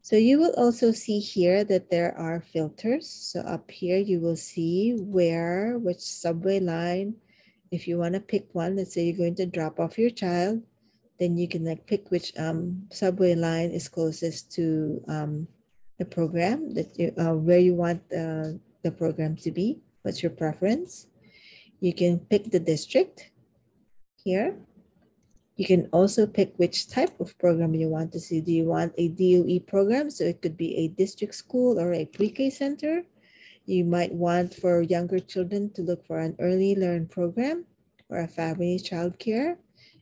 So you will also see here that there are filters. So up here, you will see which subway line, if you want to pick one, let's say you're going to drop off your child, then you can pick which subway line is closest to the program that you, where you want the program to be. What's your preference? You can pick the district here. You can also pick which type of program you want to see. Do you want a DOE program? So it could be a district school or a pre-K center. You might want for younger children to look for an early learn program or a family child care.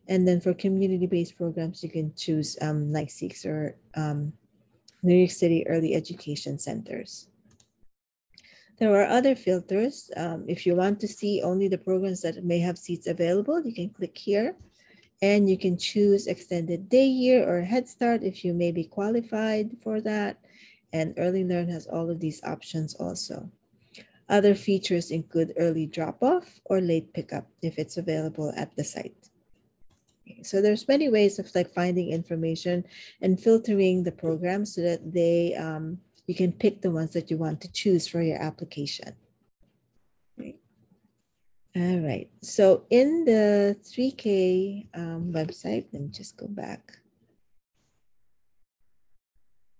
And then for community-based programs, you can choose NYCDOE or New York City Early Education Centers. There are other filters. If you want to see only the programs that may have seats available, you can click here. And you can choose extended day year or Head Start if you may be qualified for that. And Early Learn has all of these options also. Other features include early drop-off or late pickup if it's available at the site. Okay, so there's many ways of like finding information and filtering the program so that they you can pick the ones that you want to choose for your application. Okay. All right, so in the 3K website, let me just go back.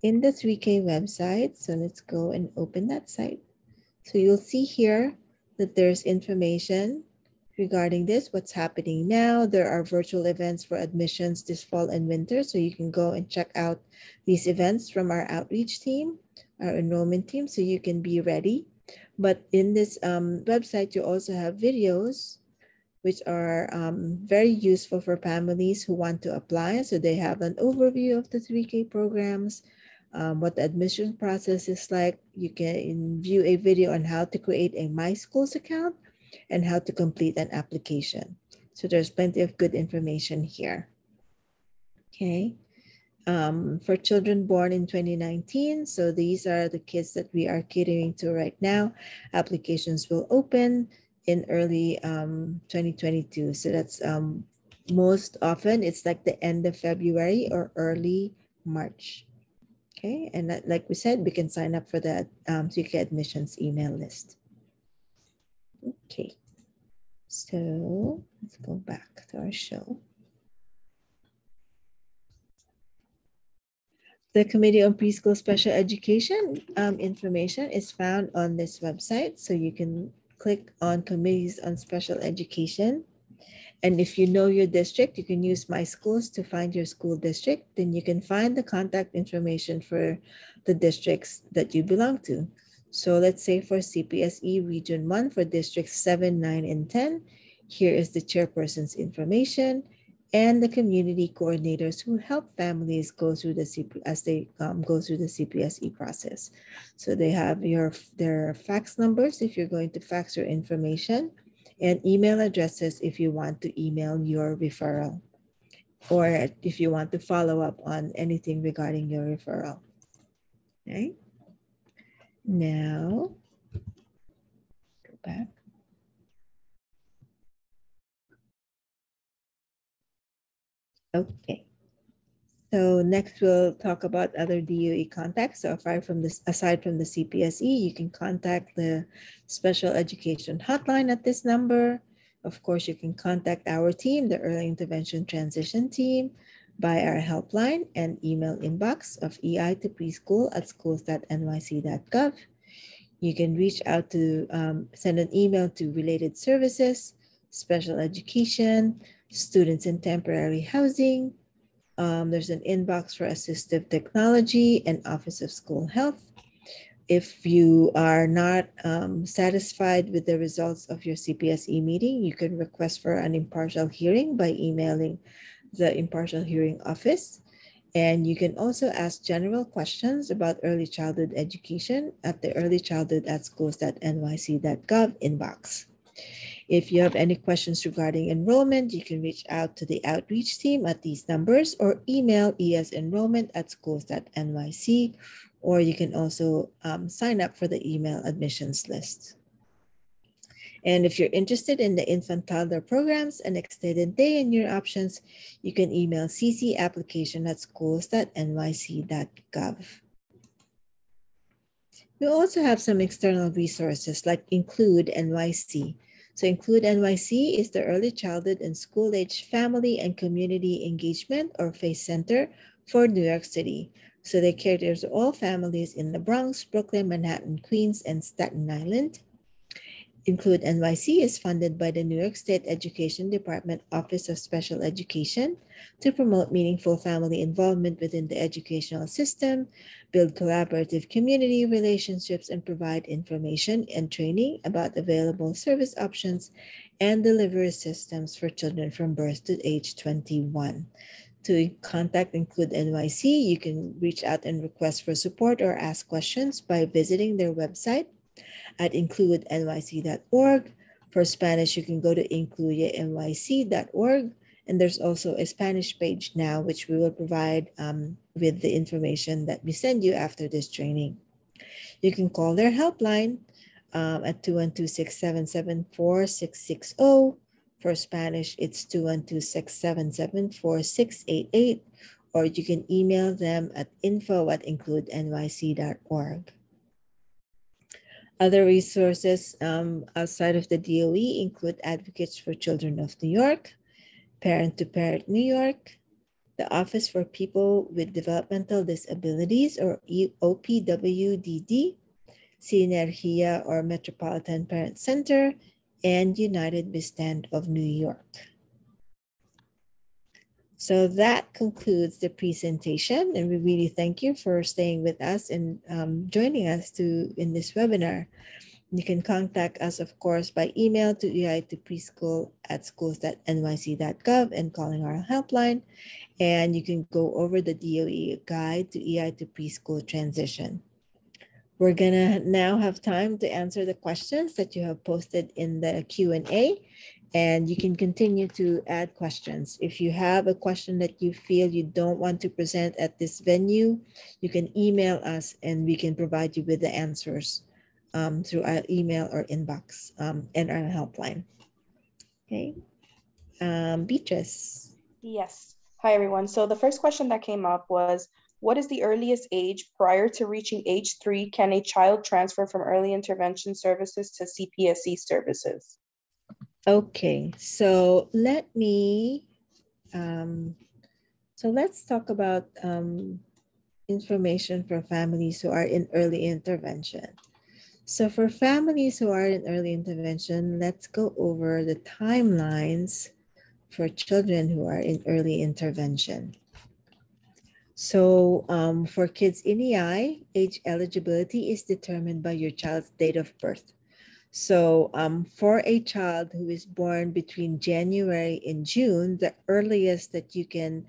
In the 3K website, so let's go and open that site. So you'll see here that there's information regarding this, what's happening now. There are virtual events for admissions this fall and winter, so you can go and check out these events from our outreach team, our enrollment team, so you can be ready. But in this website, you also have videos which are very useful for families who want to apply. So they have an overview of the 3K programs, what the admission process is like. You can view a video on how to create a My Schools account and how to complete an application. So there's plenty of good information here. Okay. For children born in 2019, so these are the kids that we are catering to right now. Applications will open in early 2022. So that's most often it's like the end of February or early March. Okay, and like we said, we can sign up for the CK admissions email list. Okay, so let's go back to our show. The Committee on Preschool Special Education information is found on this website. So you can click on Committees on Special Education. And if you know your district, you can use My Schools to find your school district. Then you can find the contact information for the districts that you belong to. So let's say for CPSE Region 1 for districts 7, 9, and 10, here is the chairperson's information and the community coordinators who help families go through the go through the CPSE process. So they have their fax numbers if you're going to fax your information, and email addresses if you want to email your referral, or if you want to follow up on anything regarding your referral. Okay. Now, go back. Okay, so next we'll talk about other DOE contacts. So aside from the CPSE, you can contact the special education hotline at this number. Of course, you can contact our team, the Early Intervention Transition Team, by our helpline and email inbox of EI to preschool at schools.nyc.gov. You can reach out to send an email to related services, special education, students in temporary housing. There's an inbox for assistive technology and Office of School Health. If you are not satisfied with the results of your CPSE meeting, you can request for an impartial hearing by emailing the impartial hearing office. And you can also ask general questions about early childhood education at the earlychildhood@schools.nyc.gov inbox. If you have any questions regarding enrollment, you can reach out to the outreach team at these numbers or email esenrollment@schools.nyc, or you can also sign up for the email admissions list. And if you're interested in the infant toddler programs and extended day and year options, you can email ccapplication@schools.nyc.gov. We also have some external resources like Include NYC. So Include NYC is the Early Childhood and School-Age Family and Community Engagement or FACE Center for New York City. So they cater to all families in the Bronx, Brooklyn, Manhattan, Queens, and Staten Island. Include NYC is funded by the New York State Education Department Office of Special Education to promote meaningful family involvement within the educational system, build collaborative community relationships, and provide information and training about available service options and delivery systems for children from birth to age 21. To contact Include NYC, you can reach out and request for support or ask questions by visiting their website at includenyc.org. For Spanish, you can go to includenyc.org. And there's also a Spanish page now, which we will provide with the information that we send you after this training. You can call their helpline at 212-677-4660. For Spanish, it's 212-677-4688. Or you can email them at info@includenyc.org. Other resources outside of the DOE include Advocates for Children of New York, Parent to Parent New York, the Office for People with Developmental Disabilities, or OPWDD, Sinergia or Metropolitan Parent Center, and United We Stand of New York. So that concludes the presentation, and we really thank you for staying with us and joining us in this webinar. You can contact us, of course, by email to ei2preschool@schools.nyc.gov and calling our helpline. And you can go over the DOE guide to EI to preschool transition. We're gonna now have time to answer the questions that you have posted in the Q&A. And you can continue to add questions. If you have a question that you feel you don't want to present at this venue, you can email us and we can provide you with the answers through our email or inbox and our helpline. Okay, Beatrice. Yes. Hi, everyone. So the first question that came up was, what is the earliest age prior to reaching age 3 can a child transfer from early intervention services to CPSE services? Okay, so let's talk about information for families who are in early intervention. So for families who are in early intervention, let's go over the timelines for children who are in early intervention. So for kids in EI, age eligibility is determined by your child's date of birth. So for a child who is born between January and June, the earliest that you can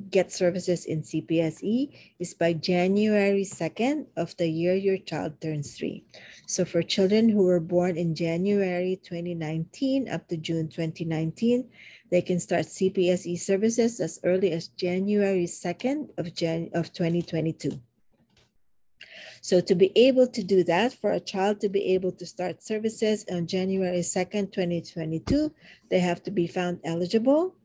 get services in CPSE is by January 2nd of the year your child turns 3. So for children who were born in January 2019 up to June 2019, they can start CPSE services as early as January 2nd of 2022. So to be able to do that, for a child to be able to start services on January 2nd, 2022, they have to be found eligible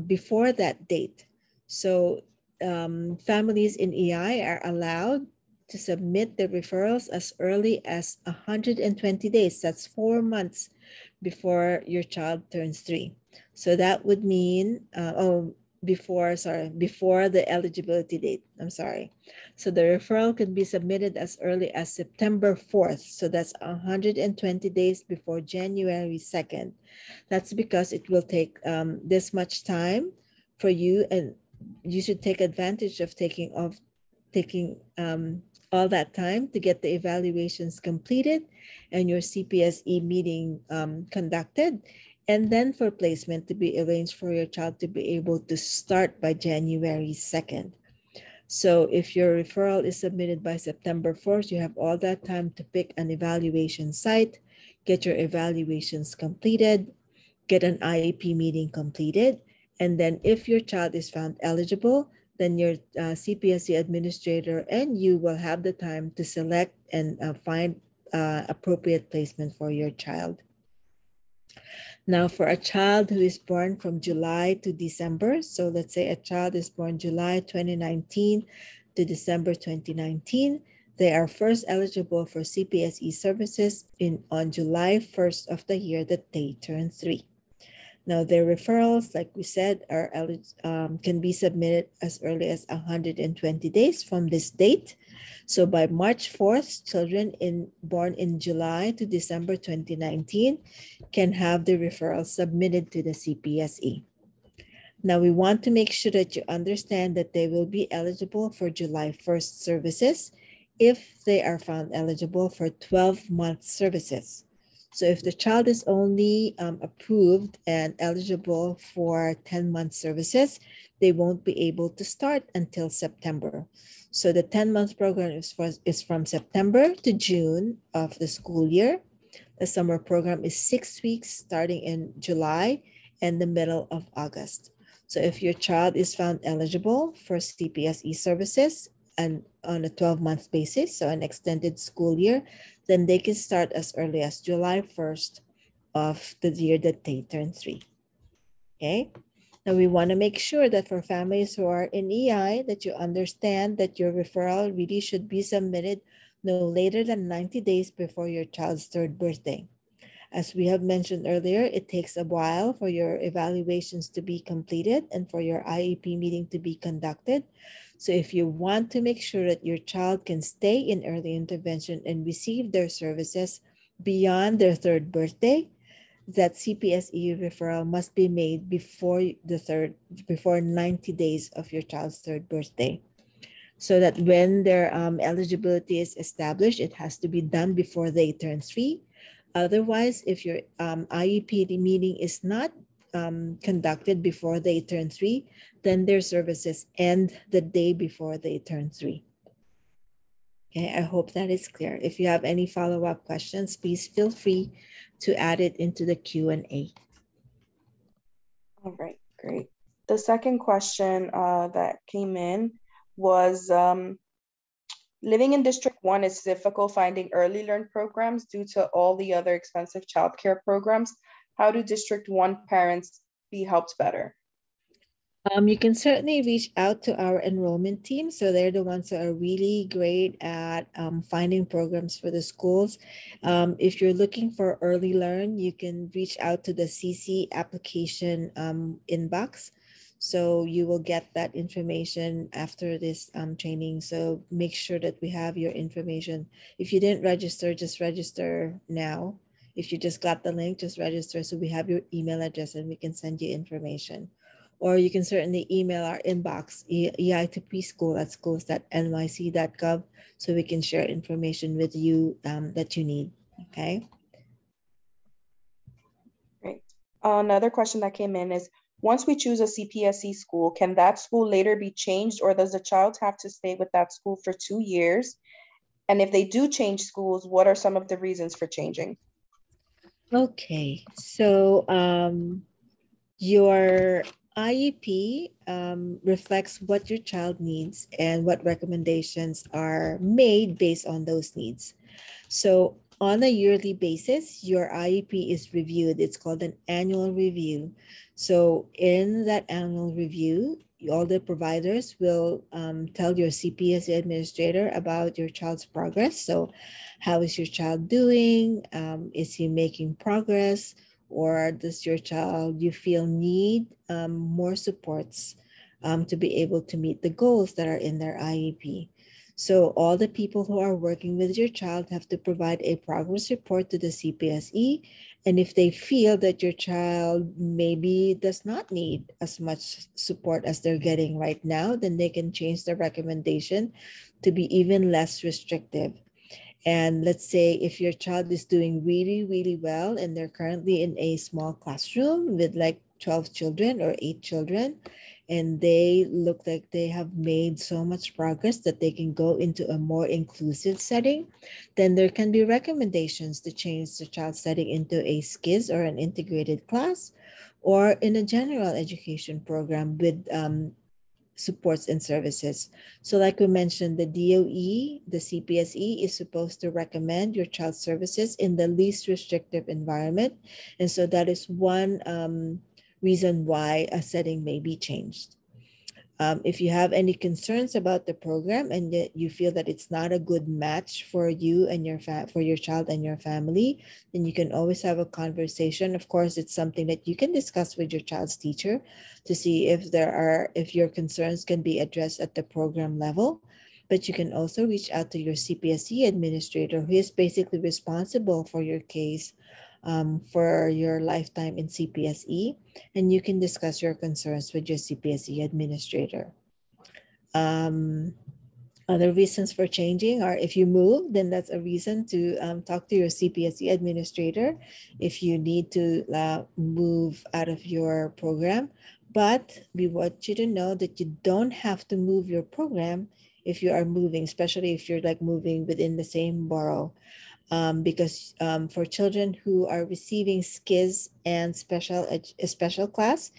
before that date. So families in EI are allowed to submit the referrals as early as 120 days. That's 4 months before your child turns 3. So that would mean, before the eligibility date, I'm sorry. So the referral can be submitted as early as September 4th. So that's 120 days before January 2nd. That's because it will take this much time for you, and you should take advantage of taking all that time to get the evaluations completed and your CPSE meeting conducted. And then for placement to be arranged for your child to be able to start by January 2nd. So if your referral is submitted by September 4th, you have all that time to pick an evaluation site, get your evaluations completed, get an IEP meeting completed. And then if your child is found eligible, then your CPSE administrator and you will have the time to select and find appropriate placement for your child. Now, for a child who is born from July to December, so let's say a child is born July 2019 to December 2019, they are first eligible for CPSE services on July 1st of the year that they turn 3. Now, their referrals, like we said, can be submitted as early as 120 days from this date. So by March 4th, children born in July to December 2019 can have the referral submitted to the CPSE. Now, we want to make sure that you understand that they will be eligible for July 1st services if they are found eligible for 12-month services. So if the child is only approved and eligible for 10-month services, they won't be able to start until September. So the 10-month program is from September to June of the school year. The summer program is 6 weeks starting in July and the middle of August. So if your child is found eligible for CPSE services and on a 12-month basis, so an extended school year, then they can start as early as July 1st of the year that they turn 3. Okay. Now we want to make sure that for families who are in EI, that you understand that your referral really should be submitted no later than 90 days before your child's 3rd birthday. As we have mentioned earlier, it takes a while for your evaluations to be completed and for your IEP meeting to be conducted. So if you want to make sure that your child can stay in early intervention and receive their services beyond their 3rd birthday, that CPSE referral must be made before 90 days of your child's 3rd birthday. So that when their eligibility is established, it has to be done before they turn 3. Otherwise, if your IEP meeting is not conducted before they turn 3, then their services end the day before they turn 3. Okay, I hope that is clear. If you have any follow-up questions, please feel free to add it into the Q&A. All right, great. The second question that came in was, living in District 1 is difficult finding early learn programs due to all the other expensive childcare programs. How do District 1 parents be helped better? You can certainly reach out to our enrollment team. So they're the ones that are really great at finding programs for the schools. If you're looking for early learn, you can reach out to the CC application inbox. So you will get that information after this training. So make sure that we have your information. If you didn't register, just register now. If you just got the link, just register so we have your email address and we can send you information. Or you can certainly email our inbox, EI to preschool at schools.nyc.gov, so we can share information with you that you need, okay? Great. Another question that came in is, once we choose a CPSE school, can that school later be changed, or does the child have to stay with that school for 2 years? And if they do change schools, what are some of the reasons for changing? Okay, so your IEP reflects what your child needs and what recommendations are made based on those needs. So on a yearly basis, your IEP is reviewed. It's called an annual review. So in that annual review, all the providers will tell your CPSE administrator about your child's progress. So how is your child doing? Is he making progress? Or does your child, you feel, need more supports to be able to meet the goals that are in their IEP? So all the people who are working with your child have to provide a progress report to the CPSE. And if they feel that your child maybe does not need as much support as they're getting right now, then they can change the recommendation to be even less restrictive. And let's say if your child is doing really, really well and they're currently in a small classroom with like 12 children or 8 children, and they look like they have made so much progress that they can go into a more inclusive setting, then there can be recommendations to change the child setting into a SCIS or an integrated class, or in a general education program with supports and services. So like we mentioned, the DOE, the CPSE is supposed to recommend your child's services in the least restrictive environment. And so that is one reason why a setting may be changed. If you have any concerns about the program and that you feel that it's not a good match for you and for your child and your family, then you can always have a conversation. Of course, it's something that you can discuss with your child's teacher to see if your concerns can be addressed at the program level. But you can also reach out to your CPSE administrator, who is basically responsible for your case for your lifetime in CPSE, and you can discuss your concerns with your CPSE administrator. Other reasons for changing are if you move, then that's a reason to talk to your CPSE administrator if you need to move out of your program. But we want you to know that you don't have to move your program if you are moving, especially if you're like moving within the same borough. Because for children who are receiving SCIS and special class,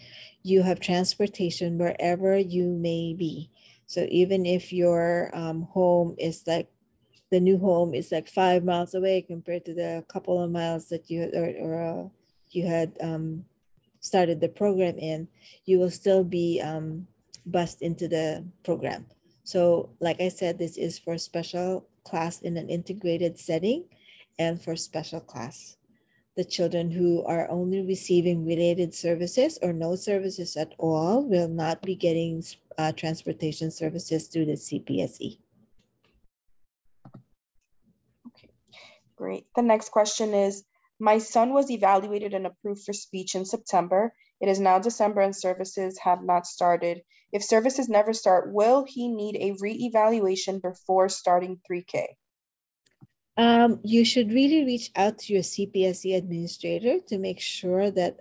you have transportation wherever you may be. So even if your home is like, the new home is like 5 miles away compared to the couple of miles that you had started the program in, you will still be bused into the program. So like I said, this is for special class in an integrated setting and for special class. The children who are only receiving related services or no services at all will not be getting transportation services through the CPSE. Okay, great. The next question is, my son was evaluated and approved for speech in September. It is now December and services have not started. If services never start, will he need a re-evaluation before starting 3K? You should really reach out to your CPSE administrator to make sure that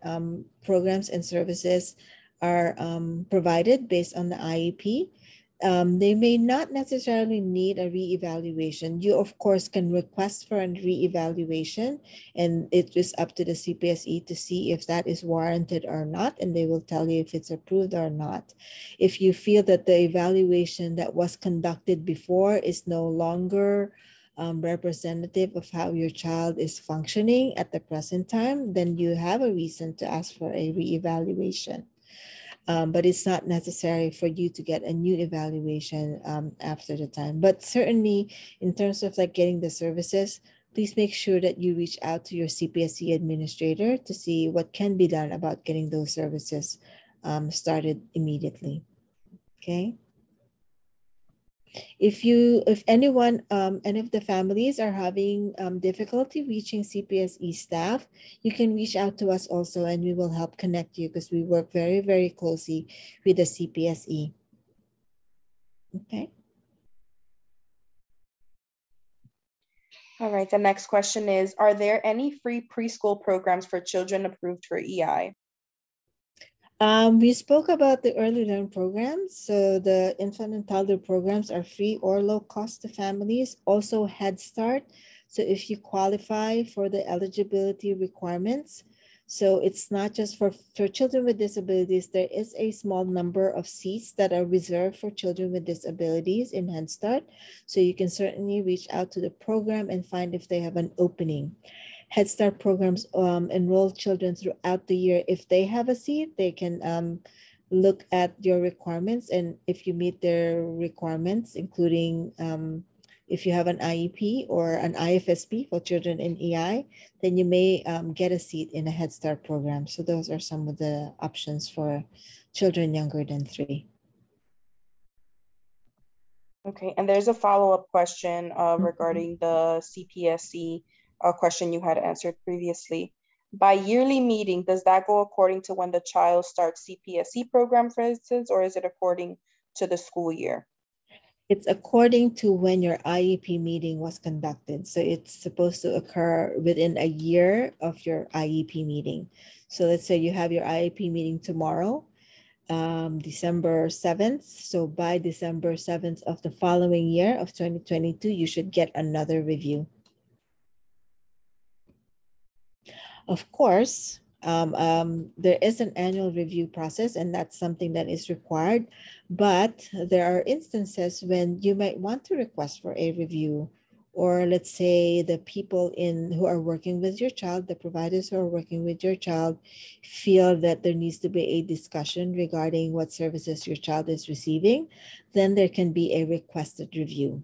programs and services are provided based on the IEP. They may not necessarily need a re-evaluation. You, of course, can request for a re-evaluation, and it is up to the CPSE to see if that is warranted or not, and they will tell you if it's approved or not. If you feel that the evaluation that was conducted before is no longer representative of how your child is functioning at the present time, then you have a reason to ask for a re-evaluation. But it's not necessary for you to get a new evaluation after the time. But certainly in terms of like getting the services, please make sure that you reach out to your CPSE administrator to see what can be done about getting those services started immediately. Okay. If anyone, any of the families are having difficulty reaching CPSE staff, you can reach out to us also, and we will help connect you because we work very, very closely with the CPSE. Okay. All right, the next question is, are there any free preschool programs for children approved for EI? We spoke about the early learn programs. So the infant and toddler programs are free or low cost to families. Also Head Start. So if you qualify for the eligibility requirements, so it's not just for children with disabilities, there is a small number of seats that are reserved for children with disabilities in Head Start. So you can certainly reach out to the program and find if they have an opening. Head Start programs enroll children throughout the year. If they have a seat, they can look at your requirements, and if you meet their requirements, including if you have an IEP or an IFSP for children in EI, then you may get a seat in a Head Start program. So those are some of the options for children younger than 3. Okay, and there's a follow-up question regarding the CPSE question you had answered previously. By yearly meeting, does that go according to when the child starts CPSE program, for instance, or is it according to the school year? It's according to when your IEP meeting was conducted. So it's supposed to occur within a year of your IEP meeting. So let's say you have your IEP meeting tomorrow, December 7th. So by December 7th of the following year of 2022, you should get another review. Of course, there is an annual review process, and that's something that is required. But there are instances when you might want to request for a review or let's say the people who are working with your child, the providers who are working with your child, feel that there needs to be a discussion regarding what services your child is receiving, then there can be a requested review.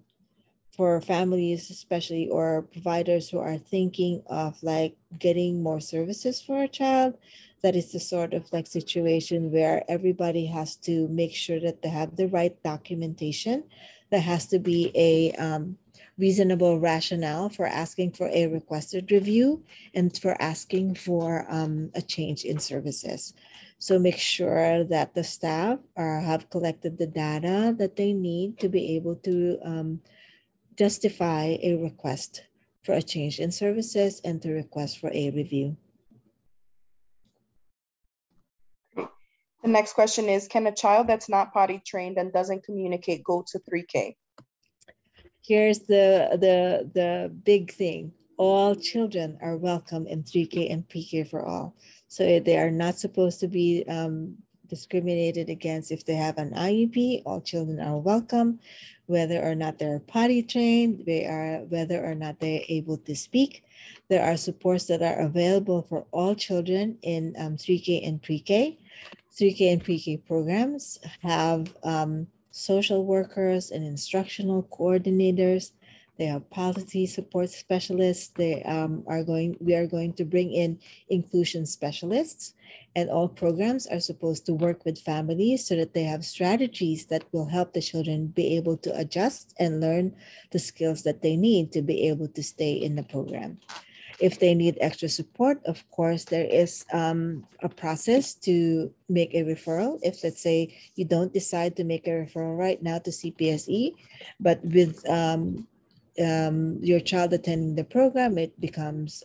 For families especially, or providers who are thinking of like getting more services for a child, that is the sort of like situation where everybody has to make sure that they have the right documentation. There has to be a reasonable rationale for asking for a requested review and for asking for a change in services. So make sure that the staff have collected the data that they need to be able to justify a request for a change in services and to request for a review. The next question is, can a child that's not potty trained and doesn't communicate go to 3K? Here's the big thing. All children are welcome in 3K and pre-K for all. So they are not supposed to be discriminated against if they have an IEP. All children are welcome, whether or not they're potty trained, whether or not they're able to speak. There are supports that are available for all children in 3K and pre-K. 3K and pre-K programs have social workers and instructional coordinators. They have policy support specialists. We are going to bring in inclusion specialists, and all programs are supposed to work with families so that they have strategies that will help the children be able to adjust and learn the skills that they need to be able to stay in the program. If they need extra support, of course, there is a process to make a referral. If, let's say, you don't decide to make a referral right now to Cpse, but with your child attending the program, it becomes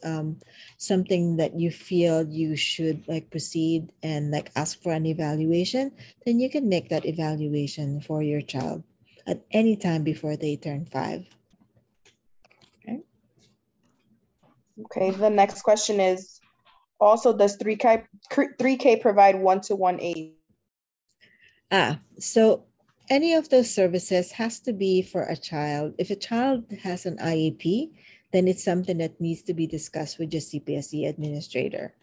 something that you feel you should like proceed and like ask for an evaluation, then you can make that evaluation for your child at any time before they turn 5. Okay, the next question is, also, does 3K provide one-to-one aid? So any of those services has to be for a child. If a child has an IEP, then it's something that needs to be discussed with your Cpse administrator.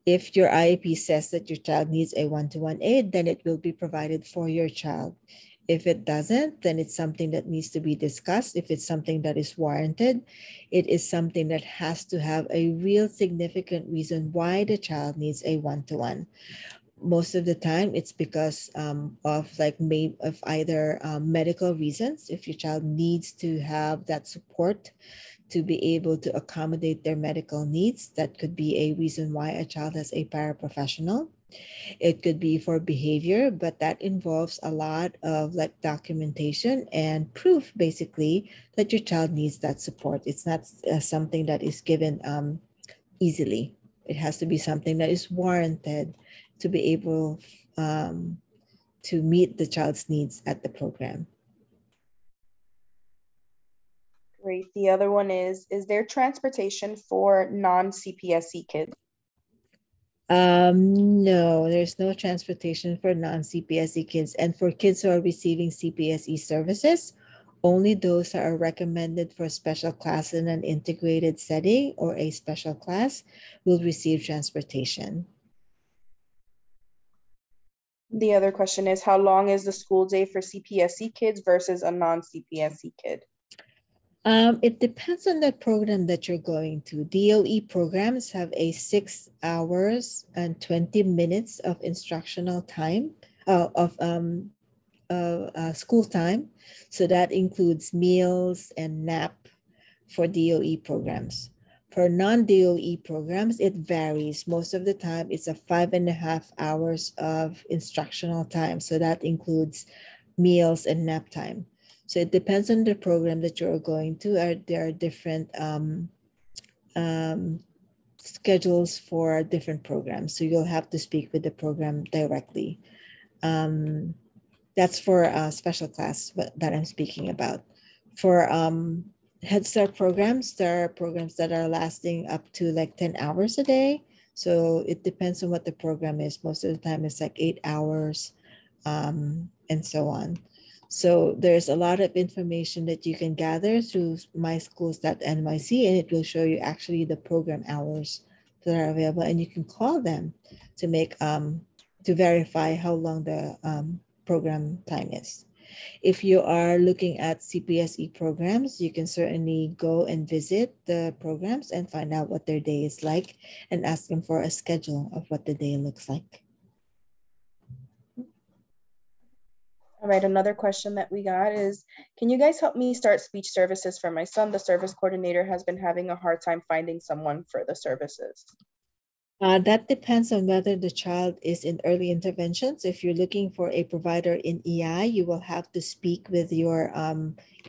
If your IEP says that your child needs a one-to-one aid, then it will be provided for your child. If it doesn't, then it's something that needs to be discussed. If it's something that is warranted, it is something that has to have a real significant reason why the child needs a one-to-one. Most of the time, it's because of either medical reasons. If your child needs to have that support to be able to accommodate their medical needs, that could be a reason why a child has a paraprofessional. It could be for behavior, but that involves a lot of like documentation and proof, basically, that your child needs that support. It's not something that is given easily. It has to be something that is warranted to be able to meet the child's needs at the program. Great. The other one is there transportation for non-Cpse kids? No, there's no transportation for non-Cpse kids. And for kids who are receiving Cpse services, only those that are recommended for special class in an integrated setting or a special class will receive transportation. The other question is, how long is the school day for Cpse kids versus a non-Cpse kid? It depends on the program that you're going to. DOE programs have a 6 hours and 20 minutes of instructional time, school time. So that includes meals and nap for DOE programs. For non-DOE programs, it varies. Most of the time, it's a 5.5 hours of instructional time. So that includes meals and nap time. So it depends on the program that you're going to. There are different schedules for different programs. So you'll have to speak with the program directly. That's for a special class that I'm speaking about. For Head Start programs, there are programs that are lasting up to like 10 hours a day. So it depends on what the program is. Most of the time it's like 8 hours and so on. So there's a lot of information that you can gather through myschools.nyc, and it will show you actually the program hours that are available, and you can call them to make to verify how long the program time is. If you are looking at CPSE programs, you can certainly go and visit the programs and find out what their day is like and ask them for a schedule of what the day looks like. All right, another question that we got is, can you guys help me start speech services for my son? The service coordinator has been having a hard time finding someone for the services. That depends on whether the child is in early interventions. If you're looking for a provider in EI, you will have to speak with your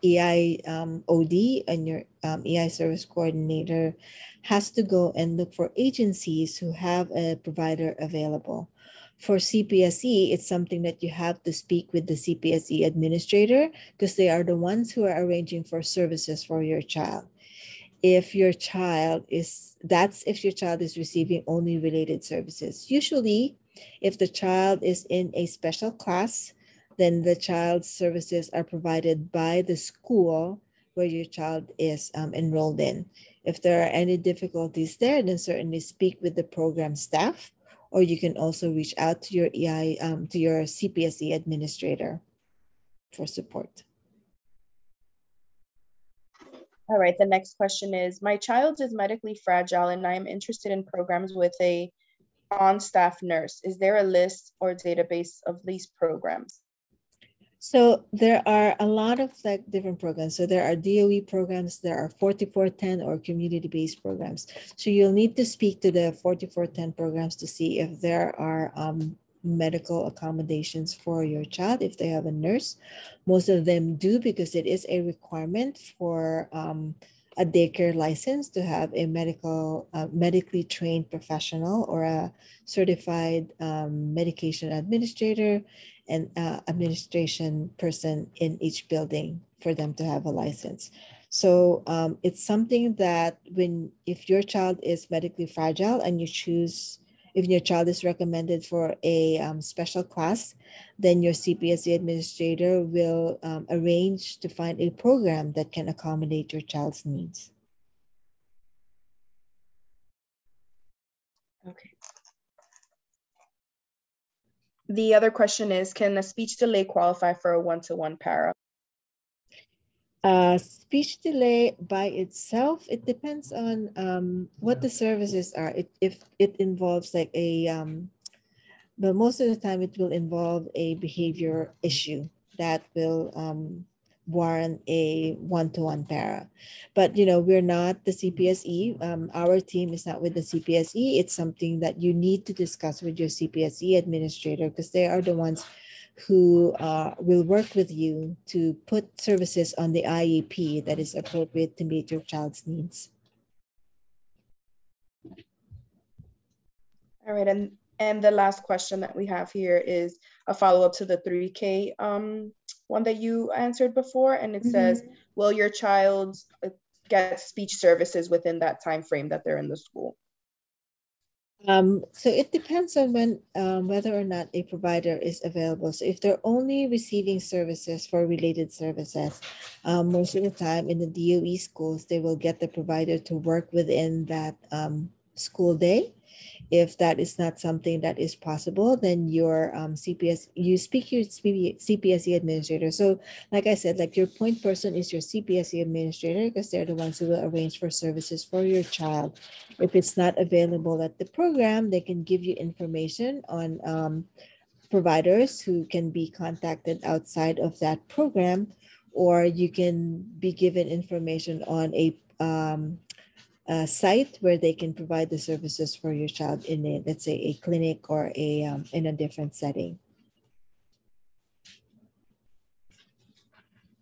EI OD, and your EI service coordinator has to go and look for agencies who have a provider available. For CPSE, it's something that you have to speak with the CPSE administrator, because they are the ones who are arranging for services for your child. If your child is receiving only related services. Usually, if the child is in a special class, then the child's services are provided by the school where your child is enrolled in. If there are any difficulties there, then certainly speak with the program staff, or you can also reach out to your to your CPSE administrator for support. All right, the next question is, my child is medically fragile and I am interested in programs with a on-staff nurse. Is there a list or database of these programs? So there are a lot of different programs. So there are DOE programs, there are 4410 or community-based programs. So you'll need to speak to the 4410 programs to see if there are medical accommodations for your child if they have a nurse. Most of them do, because it is a requirement for a daycare license to have a medically trained professional or a certified medication administrator and administration person in each building for them to have a license. So it's something that if your child is medically fragile and if your child is recommended for a special class, then your CPSE administrator will arrange to find a program that can accommodate your child's needs. Okay. The other question is, can a speech delay qualify for a one-to-one para? Speech delay by itself, it depends on what the services are. If it involves like but most of the time it will involve a behavior issue that will warrant a one-to-one para. But we're not the CPSE. Our team is not with the CPSE. It's something that you need to discuss with your CPSE administrator, because they are the ones who will work with you to put services on the IEP that is appropriate to meet your child's needs. All right, and the last question that we have here is a follow-up to the 3K one that you answered before, and it says, will your child get speech services within that time frame that they're in the school? So it depends on whether or not a provider is available. So if they're only receiving services for related services, most of the time in the DOE schools, they will get the provider to work within that school day. If that is not something that is possible, then your you speak to your CPSE administrator. So like I said, like your point person is your CPSE administrator, because they're the ones who will arrange for services for your child. If it's not available at the program, they can give you information on providers who can be contacted outside of that program, or you can be given information on a site where they can provide the services for your child in a, let's say, a clinic or a in a different setting.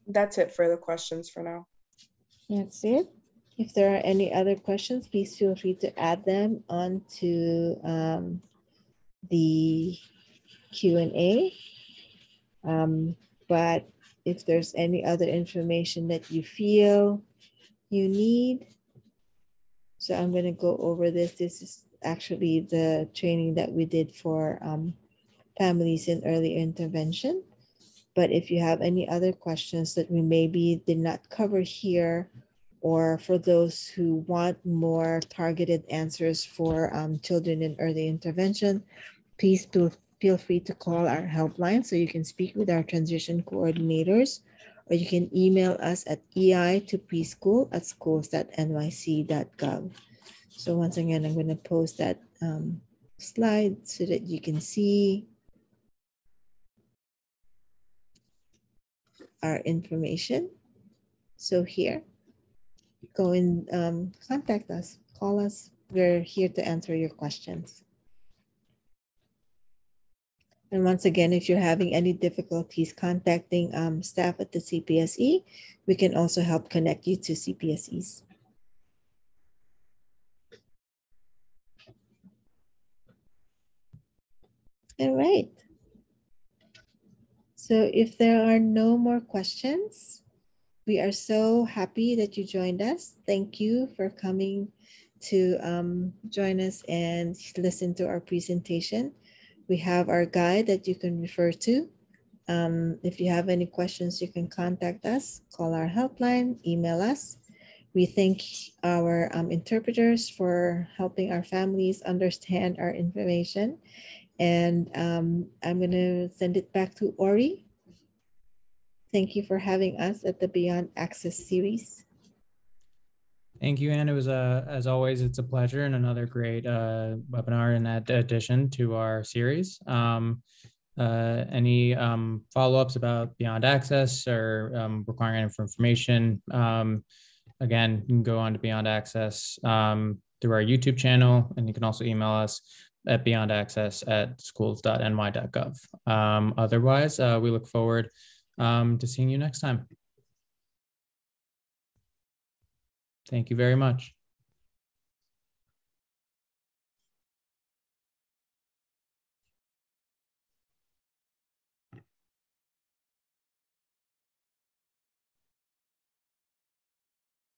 That's it for the questions for now. That's it. If there are any other questions, please feel free to add them onto the Q&A. But if there's any other information that you feel you need, so I'm going to go over this. This is actually the training that we did for families in early intervention. But if you have any other questions that we maybe did not cover here, or for those who want more targeted answers for children in early intervention, please feel free to call our helpline so you can speak with our transition coordinators, or you can email us at ei2preschool@schools.nyc.gov. So once again, I'm going to post that slide so that you can see our information. So here, go and contact us, call us. We're here to answer your questions. And once again, if you're having any difficulties contacting staff at the CPSE, we can also help connect you to CPSEs. All right. So if there are no more questions, we are so happy that you joined us. Thank you for coming to join us and listen to our presentation. We have our guide that you can refer to. If you have any questions, you can contact us, call our helpline, email us. We thank our interpreters for helping our families understand our information. And I'm going to send it back to Ori. Thank you for having us at the Beyond Access series. Thank you, Anne. It was, as always, it's a pleasure and another great webinar in addition to our series. Any follow-ups about Beyond Access or requiring any information, again, you can go on to Beyond Access through our YouTube channel, and you can also email us at beyondaccess@schools.ny.gov. Otherwise, we look forward to seeing you next time. Thank you very much.